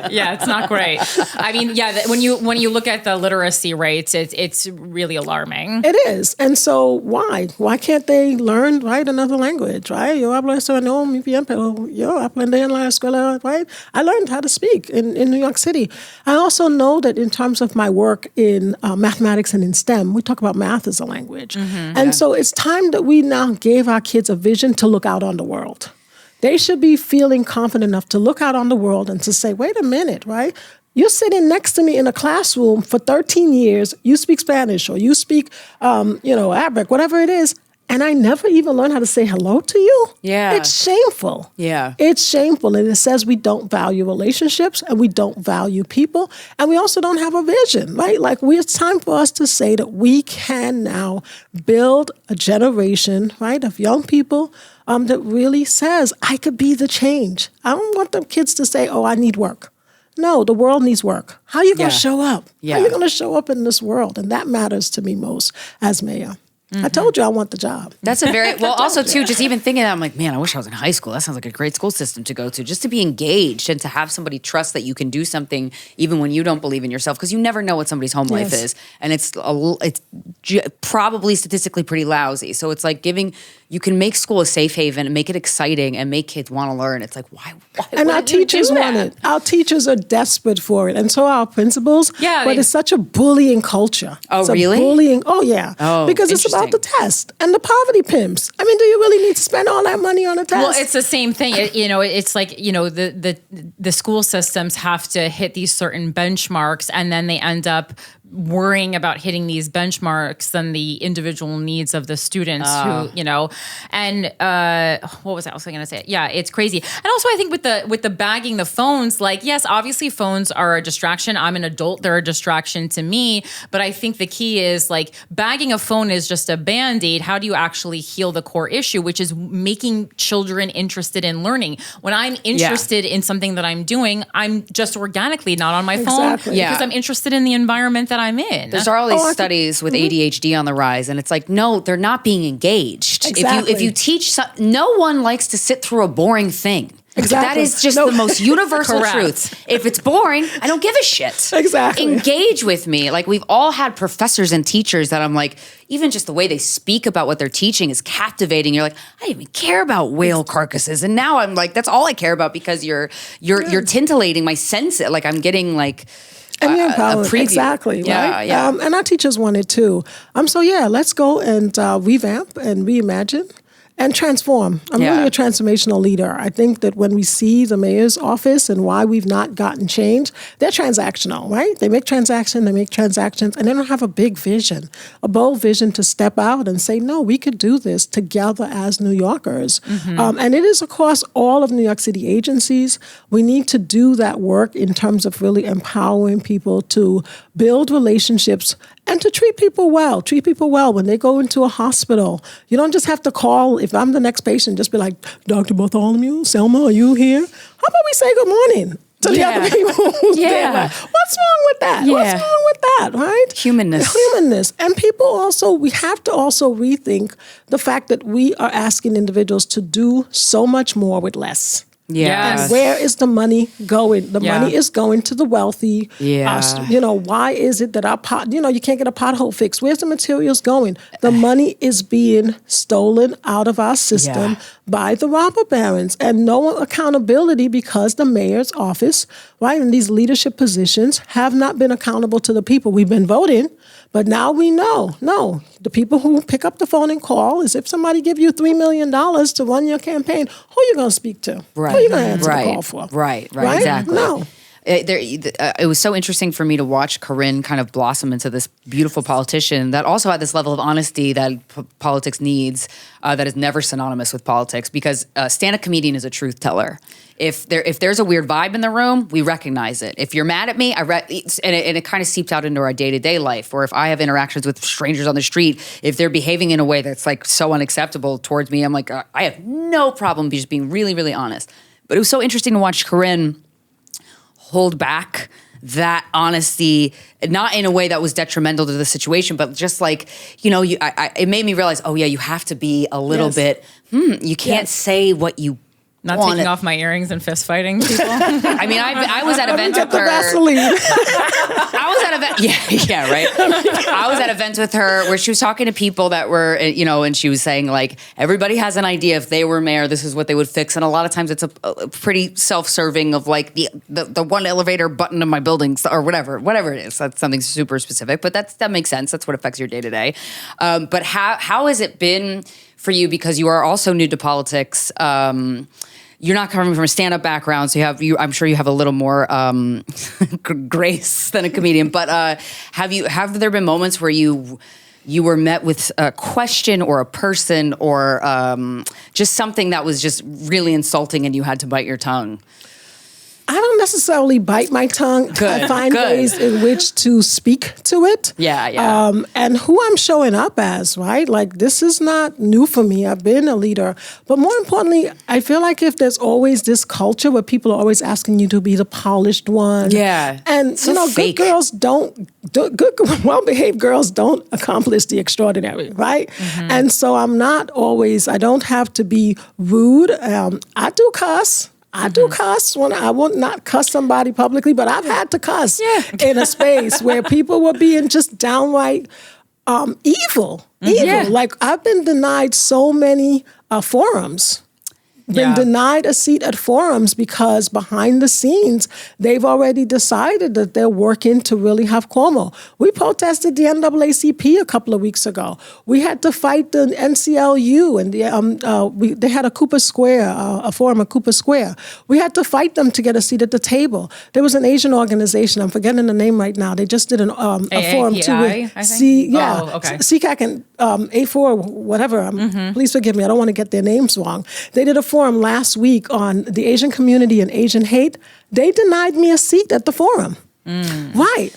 Yeah, it's not great. I mean, when you look at the literacy rates, it's really alarming. It is. And so why? Why can't they learn, right, another language, right? Yo hablo español muy bien, pero yo aprendí en la escuela, right? I learned how to speak in New York City. I also know that in terms of my work in mathematics and in STEM, we talk about math as a language. And so it's time that we now gave our kids a vision to look out on the world. They should be feeling confident enough to look out on the world and to say, wait a minute, right? You're sitting next to me in a classroom for 13 years. You speak Spanish or you speak, Arabic, whatever it is. And I never even learned how to say hello to you. Yeah. It's shameful. Yeah. It's shameful. And it says we don't value relationships and we don't value people. And we also don't have a vision, right? Like it's time for us to say that we can now build a generation, right, of young people that really says, I could be the change. I don't want the kids to say, oh, I need work. No, the world needs work. How are you going to show up? How are you going to show up in this world? And that matters to me most as mayor. I told you I want the job. That's a very, well, also too, just even thinking that, I'm like, man, I wish I was in high school. That sounds like a great school system to go to, just to be engaged and to have somebody trust that you can do something even when you don't believe in yourself, because you never know what somebody's home life is. And it's probably statistically pretty lousy. So it's like you can make school a safe haven and make it exciting and make kids want to learn. It's like, why and our teachers want it. Our teachers are desperate for it. And so are our principals. Yeah. But it's such a bullying culture. Oh, really? Bullying. Oh, yeah. Oh, because it's about the test and the poverty pimps. I mean, do you really need to spend all that money on a test? Well, it's the same thing. It's like, the school systems have to hit these certain benchmarks and then they end up worrying about hitting these benchmarks than the individual needs of the students who, and what was I also going to say? Yeah, it's crazy. And also I think with the bagging the phones, like, yes, obviously phones are a distraction. I'm an adult. They're a distraction to me. But I think the key is like bagging a phone is just a Band-Aid. How do you actually heal the core issue, which is making children interested in learning? When I'm interested in something that I'm doing, I'm just organically not on my phone because I'm interested in the environment that I'm in. There's all these studies with ADHD on the rise, and it's like, no, they're not being engaged. Exactly. If you teach, no one likes to sit through a boring thing. Exactly. That is just the most universal truth. If it's boring, I don't give a shit. Exactly. Engage with me. Like, we've all had professors and teachers that I'm like, even just the way they speak about what they're teaching is captivating. You're like, I didn't even care about whale carcasses. And now I'm like, that's all I care about because you're tintillating my sense. Like, I'm getting like... And you're empowered. Exactly. Right? Yeah. And our teachers want it too. So let's go and revamp and reimagine and transform. I'm really a transformational leader. I think that when we see the mayor's office and why we've not gotten change, they're transactional, right? They make transactions, and they don't have a big vision, a bold vision to step out and say, no, we could do this together as New Yorkers. And it is across all of New York City agencies. We need to do that work in terms of really empowering people to build relationships and to treat people well. Treat people well when they go into a hospital. You don't just have to call, if I'm the next patient, just be like, Dr. Bartholomew, Selma, are you here? How about we say good morning to the other people who's there? Like, what's wrong with that? Yeah. What's wrong with that, right? Humanness. And people also, we have to also rethink the fact that we are asking individuals to do so much more with less. Yeah. And where is the money going? The money is going to the wealthy. Yeah. Why is it that you can't get a pothole fixed? Where's the materials going? The money is being stolen out of our system by the robber barons, and no accountability because the mayor's office, right, and these leadership positions have not been accountable to the people. We've been voting, but now we know, no, the people who pick up the phone and call is if somebody give you $3 million to run your campaign, who are you going to speak to? Right. Who are you going to answer the call for? Right, exactly. No. It was so interesting for me to watch Corinne kind of blossom into this beautiful politician that also had this level of honesty that politics needs, that is never synonymous with politics, because a stand-up comedian is a truth teller. If there's a weird vibe in the room, we recognize it. If you're mad at me, and it kind of seeps out into our day-to-day life, or if I have interactions with strangers on the street, if they're behaving in a way that's like so unacceptable towards me, I'm like, I have no problem just being really, really honest. But it was so interesting to watch Corinne hold back that honesty, not in a way that was detrimental to the situation, but just like, it made me realize, you have to be a little bit, you can't say what you Not taking off my earrings and fist fighting people. I mean, I was at events with her. Vaseline. I was at event. Yeah, right. I was at events with her where she was talking to people that were, and she was saying like, everybody has an idea if they were mayor, this is what they would fix. And a lot of times it's a pretty self-serving of like the one elevator button in my building or whatever it is. That's something super specific, but that makes sense. That's what affects your day to day. But how has it been for you? Because you are also new to politics. You're not coming from a stand-up background, so I'm sure you have a little more grace than a comedian. But have there been moments where you were met with a question or a person or just something that was just really insulting and you had to bite your tongue? I don't necessarily bite my tongue. I find ways in which to speak to it. Yeah. And who I'm showing up as, right? Like, this is not new for me. I've been a leader. But more importantly, I feel like if there's always this culture where people are always asking you to be the polished one. Yeah. And, fake. good girls well-behaved girls don't accomplish the extraordinary, right? Mm-hmm. And so I don't have to be rude. I do cuss. I do cuss when I will not cuss somebody publicly, but I've had to cuss in a space where people were being just downright evil. Yeah. Like, I've been denied so many forums. Been denied a seat at forums because behind the scenes, they've already decided that they're working to really have Cuomo. We protested the NAACP a couple of weeks ago. We had to fight the NCLU, and they had a Cooper Square, a forum at Cooper Square. We had to fight them to get a seat at the table. There was an Asian organization, I'm forgetting the name right now. They just did a forum too. CCAC and A4, whatever. Please forgive me, I don't want to get their names wrong. They did a forum last week on the Asian community and Asian hate. They denied me a seat at the forum. Right.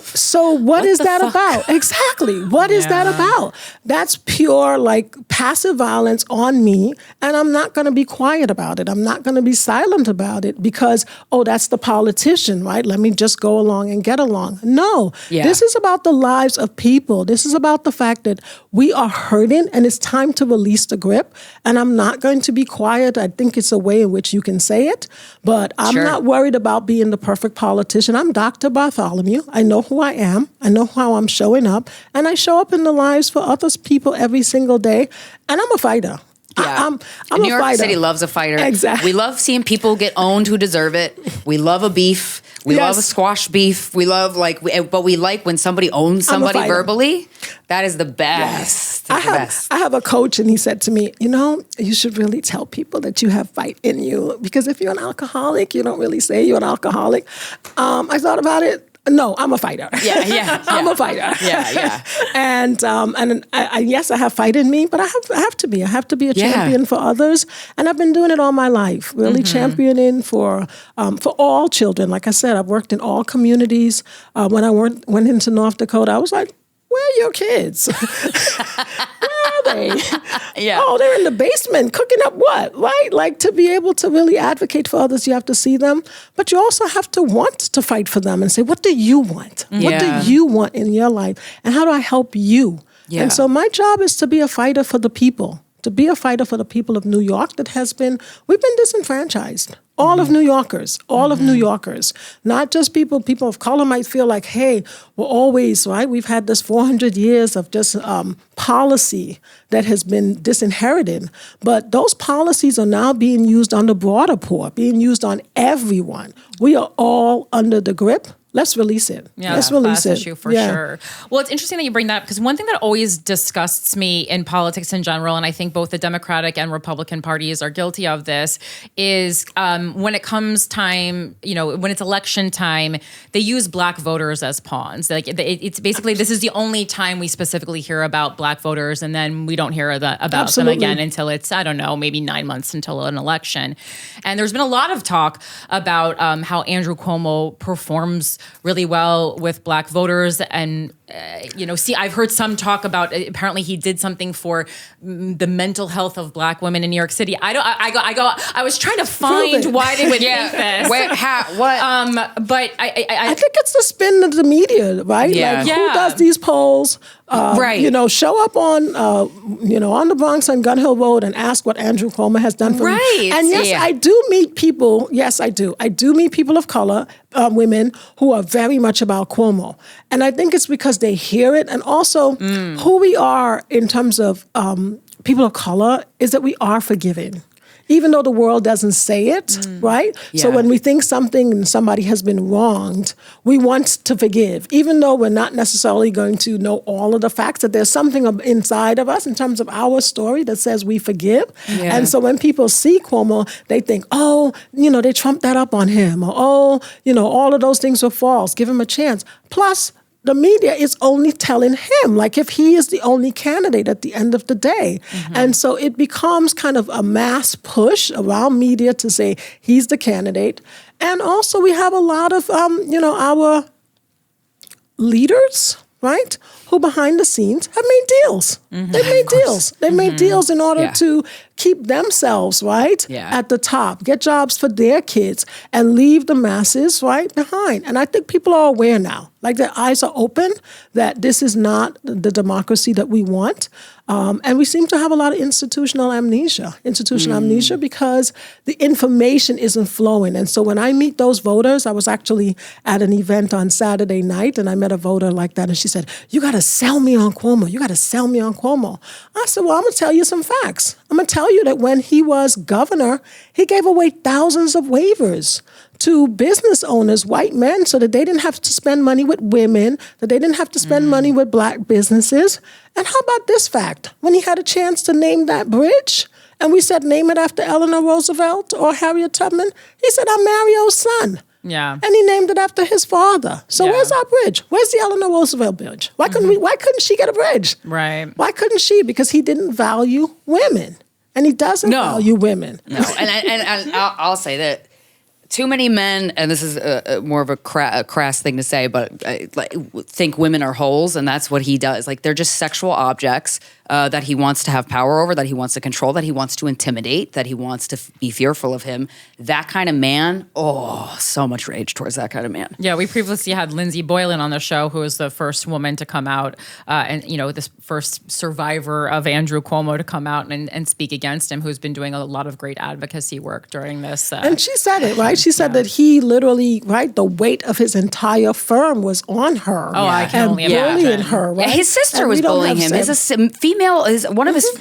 So what is that about? Exactly. What is that about? That's pure, like, passive violence on me, and I'm not going to be quiet about it. I'm not going to be silent about it because, that's the politician, right? Let me just go along and get along. No. This is about the lives of people. This is about the fact that we are hurting, and it's time to release the grip, and I'm not going to be quiet. I think it's a way in which you can say it, but I'm not worried about being the perfect politician. I'm Dr. Bartholomew. I know who I am. I know how I'm showing up. And I show up in the lives for other people every single day. And I'm a fighter. Yeah. I'm New a York fighter. City loves a fighter. Exactly. We love seeing people get owned who deserve it. We love a beef. We love a squash beef. We love but we like when somebody owns somebody verbally. That is the best. Yes. I have a coach, and he said to me, you should really tell people that you have fight in you, because if you're an alcoholic, you don't really say you're an alcoholic. I thought about it. No, I'm a fighter. Yeah. I'm a fighter. Yeah. And yes, I have fight in me, but I have to be. I have to be a champion for others, and I've been doing it all my life. Really championing for all children. Like I said, I've worked in all communities. When I went into North Dakota, I was like, where are your kids? Where are they? Yeah. Oh, they're in the basement cooking up what? Right? Like, to be able to really advocate for others, you have to see them, but you also have to want to fight for them and say, what do you want? What do you want in your life? And how do I help you? Yeah. And so my job is to be a fighter for the people, to be a fighter for the people of New York we've been disenfranchised. All of New Yorkers, of New Yorkers, not just people of color might feel like, hey, we're always, right? We've had this 400 years of just policy that has been disinherited. But those policies are now being used on the broader poor, being used on everyone. We are all under the grip. Let's release it. Yeah, let's release class it. issue for sure. Well, it's interesting that you bring that up because one thing that always disgusts me in politics in general, and I think both the Democratic and Republican parties are guilty of this, is when it comes time, when it's election time, they use black voters as pawns. Like it's basically this is the only time we specifically hear about black voters, and then we don't hear about them again until it's maybe 9 months until an election. And there's been a lot of talk about how Andrew Cuomo performs really well with black voters. And, I've heard some talk about, apparently he did something for the mental health of black women in New York City. I was trying to find why they would think this. Where, how, what? But I think it's the spin of the media, right? Yeah. Like who does these polls? Right. Show up on the Bronx and Gun Hill Road and ask what Andrew Cuomo has done for me. And yes, I do meet people. Yes, I do. I do meet people of color, women who are very much about Cuomo. And I think it's because they hear it. And also who we are in terms of people of color is that we are forgiving. Even though the world doesn't say it, right? Yeah. So when we think somebody has been wronged, we want to forgive. Even though we're not necessarily going to know all of the facts, that there's something inside of us in terms of our story that says we forgive. Yeah. And so when people see Cuomo, they think, they trumped that up on him. Or, all of those things were false. Give him a chance. Plus, the media is only telling him, like if he is the only candidate at the end of the day. And so it becomes kind of a mass push around media to say he's the candidate. And also we have a lot of, our leaders, right, who behind the scenes have made deals. They made deals. They made deals in order to keep themselves, right, at the top, get jobs for their kids, and leave the masses, right, behind. And I think people are aware now, like their eyes are open, that this is not the democracy that we want. And we seem to have a lot of institutional amnesia because the information isn't flowing. And so when I meet those voters, I was actually at an event on Saturday night, and I met a voter like that, and she said, you got to sell me on Cuomo. You got to sell me on Cuomo. I said, well, I'm going to tell you some facts. I'm going to tell you that when he was governor, he gave away thousands of waivers to business owners, white men, so that they didn't have to spend money with women, that they didn't have to spend money with black businesses. And how about this fact? When he had a chance to name that bridge, and we said, name it after Eleanor Roosevelt or Harriet Tubman, he said, I'm Mario's son. Yeah. And he named it after his father. So where's our bridge? Where's the Eleanor Roosevelt bridge? Why couldn't she get a bridge? Right. Why couldn't she? Because he didn't value women. And he doesn't value women. No, and I'll say that too many men, and this is more of a crass thing to say, but think women are holes, and that's what he does. Like they're just sexual objects that he wants to have power over, that he wants to control, that he wants to intimidate, that he wants to be fearful of him. That kind of man, so much rage towards that kind of man. Yeah, we previously had Lindsay Boylan on the show, who was the first woman to come out, and this first survivor of Andrew Cuomo to come out and speak against him, who's been doing a lot of great advocacy work during this. And she said it, right? She said that he literally, right, the weight of his entire firm was on her. Oh, I can only imagine. Bullying her, right? Yeah, his sister was bullying him.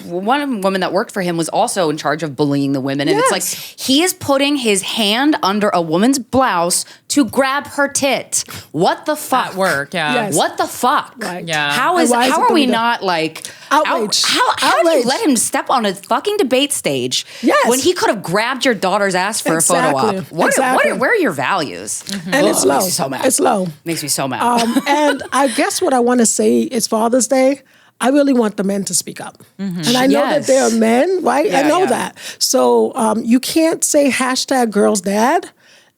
One woman that worked for him was also in charge of bullying the women. And it's like, he is putting his hand under a woman's blouse to grab her tit. What the fuck? At work, Yes. What the fuck? Right. Yeah. How are we not like outrage? How do you let him step on a fucking debate stage when he could have grabbed your daughter's ass for a photo op? Where are your values? And it's low. Makes me so mad. It's low. Makes me so mad. And I guess what I want to say is Father's Day, I really want the men to speak up. And I know that there are men, right? I know that. So you can't say hashtag girls dad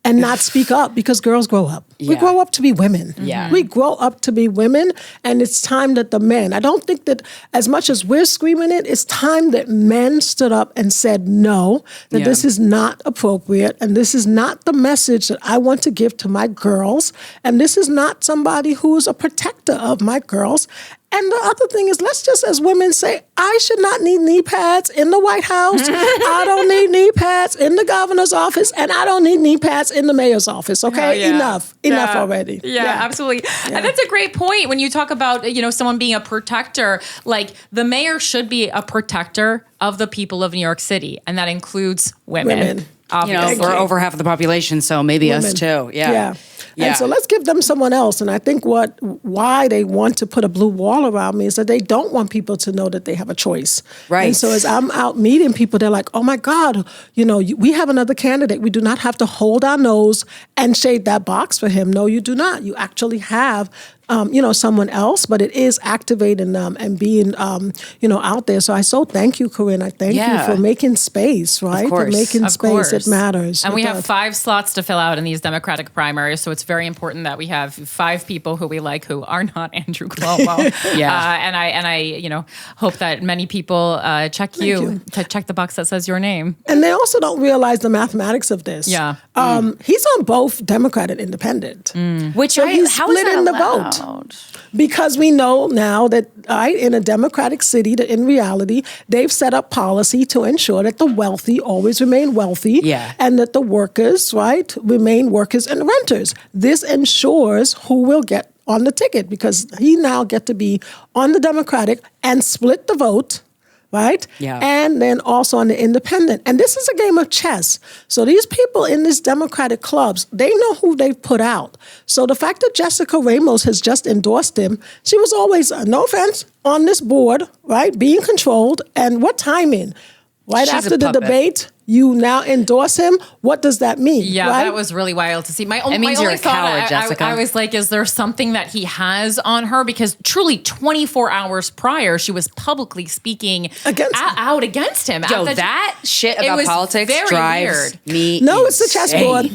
and not speak up, because girls grow up. Yeah. We grow up to be women. Yeah. We grow up to be women, and it's time that the men, I don't think that as much as we're screaming it, it's time that men stood up and said no, that this is not appropriate, and this is not the message that I want to give to my girls, and this is not somebody who's a protector of my girls. And the other thing is, let's just as women say, I should not need knee pads in the White House. I don't need knee pads in the governor's office, and I don't need knee pads in the mayor's office. Okay, enough already. Yeah, absolutely. And that's a great point when you talk about someone being a protector. Like the mayor should be a protector of the people of New York City, and that includes women. We're over half of the population, so maybe us too. Yeah. And so let's give them someone else. And I think why they want to put a blue wall around me is that they don't want people to know that they have a choice. Right. And so as I'm out meeting people, they're like, oh my God, we have another candidate. We do not have to hold our nose and shade that box for him. No, you do not. You actually have someone else, but it is activating them and being, out there. So I so thank you, Corinne. I thank you for making space, right? Of course. For making space. It matters. And we have 5 slots to fill out in these Democratic primaries. So it's very important that we have 5 people who we like who are not Andrew Cuomo. And I hope that many people check check the box that says your name. And they also don't realize the mathematics of this. Yeah. He's on both Democrat and Independent. Which so he's how is that splitting the allowed? vote. Because we know now that in a democratic city, that in reality, they've set up policy to ensure that the wealthy always remain wealthy and that the workers, remain workers and renters. This ensures who will get on the ticket because he now get to be on the Democratic and split the vote. Right? Yeah. And then also on the independent. And this is a game of chess. So these people in these Democratic clubs, they know who they've put out. So the fact that Jessica Ramos has just endorsed him, she was always, no offense, on this board, right? Being controlled. And what timing? Right after the debate, you now endorse him. What does that mean? Yeah, right? that was really wild to see. It means you're a coward, Jessica. I was like, is there something that he has on her? Because truly 24 hours prior, she was publicly speaking out against him. Yo, that shit about politics drives me it's the chessboard.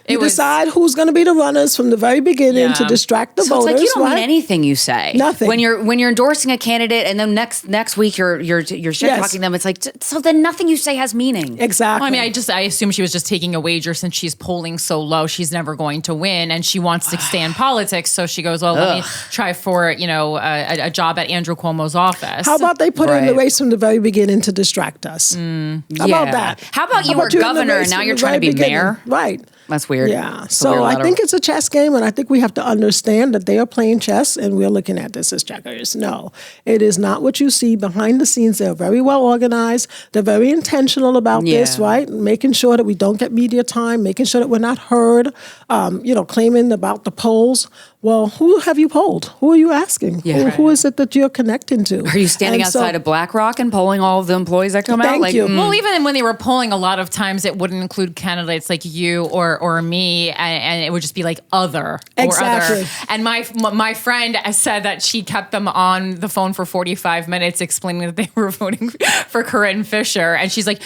You decide who's going to be the runners from the very beginning to distract the voters. It's like you don't mean anything you say. Nothing. When you're endorsing a candidate and then next week you're shit talking them. It's like so then nothing you say has meaning. Exactly. Well, I assume she was just taking a wager since she's polling so low. She's never going to win, and she wants to stay in politics. So she goes, well, let me try for a job at Andrew Cuomo's office. How about they put her in the race from the very beginning to distract us? How about that? How about you were governor and now you're trying to be mayor? Right. That's weird. Yeah. So I think it's a chess game, and I think we have to understand that they are playing chess, and we're looking at this as checkers. No, it is not what you see behind the scenes. They're very well organized. They're very intentional about this, right? Making sure that we don't get media time, making sure that we're not heard, claiming about the polls. Well, who have you polled? Who are you asking? Who is it that you're connecting to? Are you standing outside of BlackRock and polling all of the employees that come out? Thank you. Well, even when they were polling, a lot of times it wouldn't include candidates like you or me, and it would just be like other or other. And my friend said that she kept them on the phone for 45 minutes explaining that they were voting for Corinne Fisher, and she's like,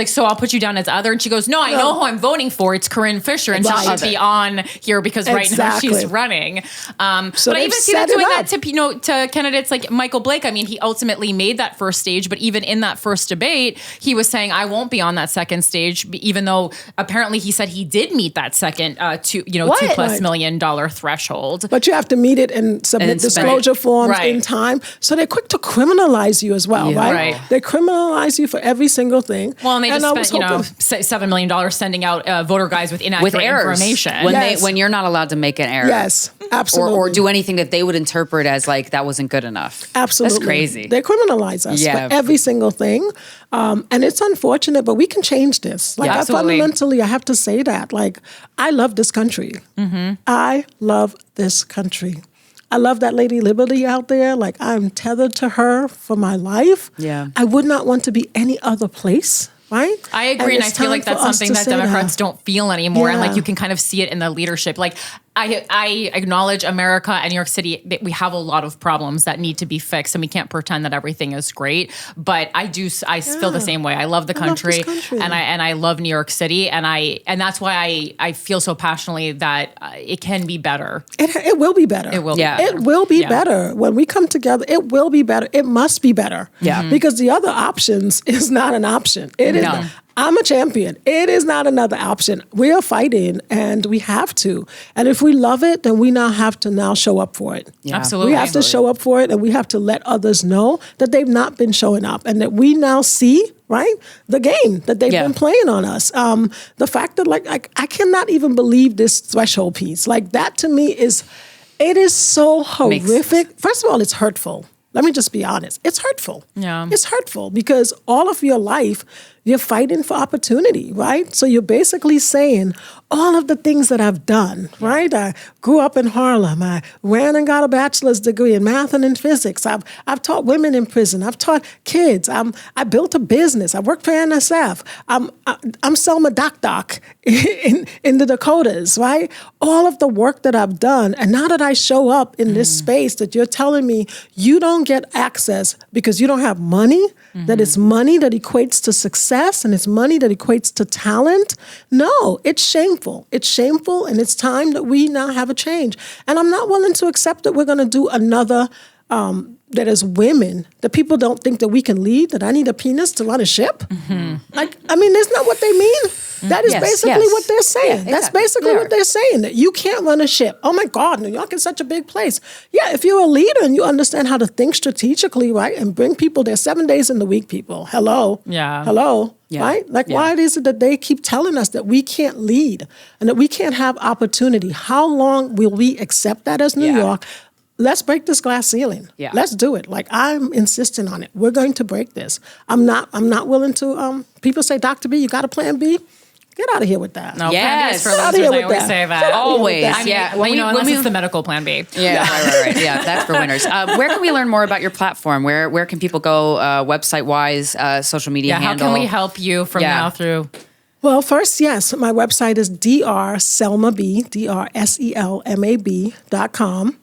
so I'll put you down as other, and she goes, no, I know who I'm voting for. It's Corinne Fisher, and she should be on here because right now she's running. But I even see them doing that to candidates like Michael Blake. I mean, he ultimately made that first stage, but even in that first debate, he was saying, I won't be on that second stage, even though apparently he said he did meet that second $2+ million threshold. But you have to meet it and submit disclosure forms in time. So they're quick to criminalize you as well, right? They criminalize you for every single thing. Well, and they just spent $7 million sending out voter guides with inaccurate information. When you're not allowed to make an error. Yes. Absolutely. Or do anything that they would interpret as like that wasn't good enough. Absolutely. That's crazy. They criminalize us for every single thing. And it's unfortunate, but we can change this. Like fundamentally, I have to say that. Like, I love this country. Mm-hmm. I love this country. I love that Lady Liberty out there. Like, I'm tethered to her for my life. Yeah. I would not want to be any other place. Right? I agree, and I feel like that's something that Democrats don't feel anymore, and like you can kind of see it in the leadership. Like I acknowledge America and New York City, that we have a lot of problems that need to be fixed, and we can't pretend that everything is great. But I feel the same way. I love the country, and I love New York City, and that's why I feel so passionately that it can be better. It will be better. It will. Yeah. It will be better when we come together. It will be better. It must be better. Yeah. Because the other options is not an option. It is. I'm a champion. It is not another option. We are fighting and we have to. And if we love it, then we now have to now show up for it. Yeah. Absolutely. We have to show up for it, and we have to let others know that they've not been showing up and that we now see, right, the game that they've been playing on us. The fact that I cannot even believe this threshold piece. Like that to me is so horrific. First of all, it's hurtful. Let me just be honest. It's hurtful. Yeah. It's hurtful because all of your life, you're fighting for opportunity, right? So you're basically saying all of the things that I've done, right? I grew up in Harlem. I ran and got a bachelor's degree in math and in physics. I've taught women in prison. I've taught kids. I built a business. I worked for NSF. I'm Selma Doc in the Dakotas, right? All of the work that I've done, and now that I show up in this space that you're telling me you don't get access because you don't have money, that it's money that equates to success and it's money that equates to talent. No, it's shameful. It's shameful, and it's time that we now have a change. And I'm not willing to accept that we're going to do another, that as women, that people don't think that we can lead, that I need a penis to run a ship. Like, I mean, that's not what they mean. That is basically what they're saying. That's basically what they're saying, that you can't run a ship. Oh my God, New York is such a big place. Yeah, if you're a leader and you understand how to think strategically, right, and bring people there 7 days in the week, people. Hello. Yeah. Hello. Yeah. Right? Like, why is it that they keep telling us that we can't lead and that we can't have opportunity? How long will we accept that as New York? Let's break this glass ceiling. Yeah. Let's do it. Like, I'm insisting on it. We're going to break this. I'm not willing to, people say, Dr. B, you got a plan B? Get out of here with that. No, Yes. plan B is for Get outta losers. here I with always that. say Get that. outta here with Always, that. I mean, yeah. unless it's the medical plan B. Yeah, right. Yeah, that's for winners. Where can we learn more about your platform? Where can people go website-wise, social media How handle? can we help you from now through? Well, first, yes, my website is drselmab, drselmab.com.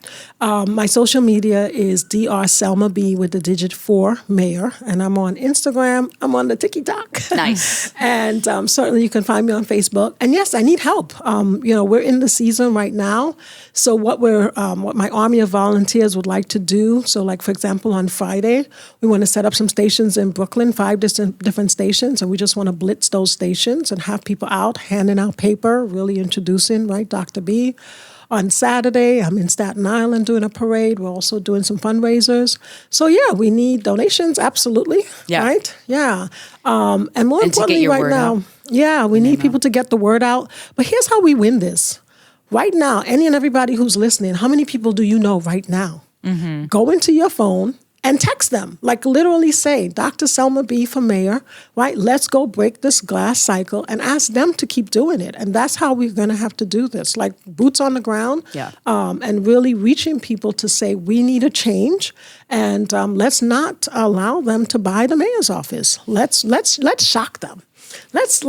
My social media is drselmab with the digit 4, mayor. And I'm on Instagram. I'm on the TikTok. Nice. And certainly you can find me on Facebook. And yes, I need help. We're in the season right now. So what my army of volunteers would like to do, so like, for example, on Friday, we want to set up some stations in Brooklyn, 5 different stations, and we just want to blitz those stations and have people out handing out paper, really introducing, right, Dr. B. On Saturday, I'm in Staten Island doing a parade. We're also doing some fundraisers. So yeah, we need donations, absolutely. Yeah. Right? Yeah. And more And to get importantly your right word now, out. we need people to get the word out. But here's how we win this. Right now, any and everybody who's listening, how many people do you know right now? Go into your phone and text them. Like, literally say, Dr. Selma B for mayor, right? Let's go break this glass cycle, and ask them to keep doing it. And that's how we're going to have to do this. Like, boots on the ground. Yeah. And really reaching people to say, we need a change, and let's not allow them to buy the mayor's office. Let's shock them. Let's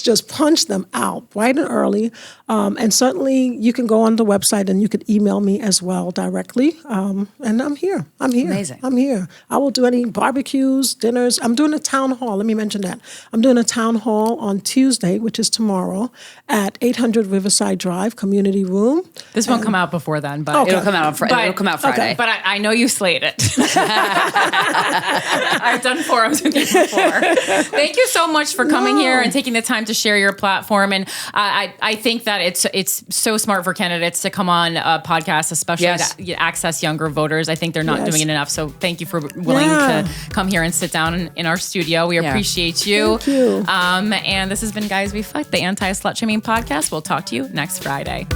just punch them out bright and early. And certainly you can go on the website and you could email me as well directly. And I'm here. Amazing. I'm here. I will do any barbecues, dinners. I'm doing a town hall. Let me mention that. I'm doing a town hall on Tuesday, which is tomorrow, at 800 Riverside Drive, Community Room. This won't come out before then, but It'll come out on Friday. It'll come out Friday. Okay, but I know you slayed it. I've done forums with you before. Thank you so much for coming here and taking the time to share your platform. And I think that it's so smart for candidates to come on a podcast, especially to access younger voters. I think they're not doing it enough. So thank you for willing to come here and sit down in our studio. We appreciate you. Thank you. And this has been Guys We Fight, the Anti-Slut Shaming Podcast. We'll talk to you next Friday.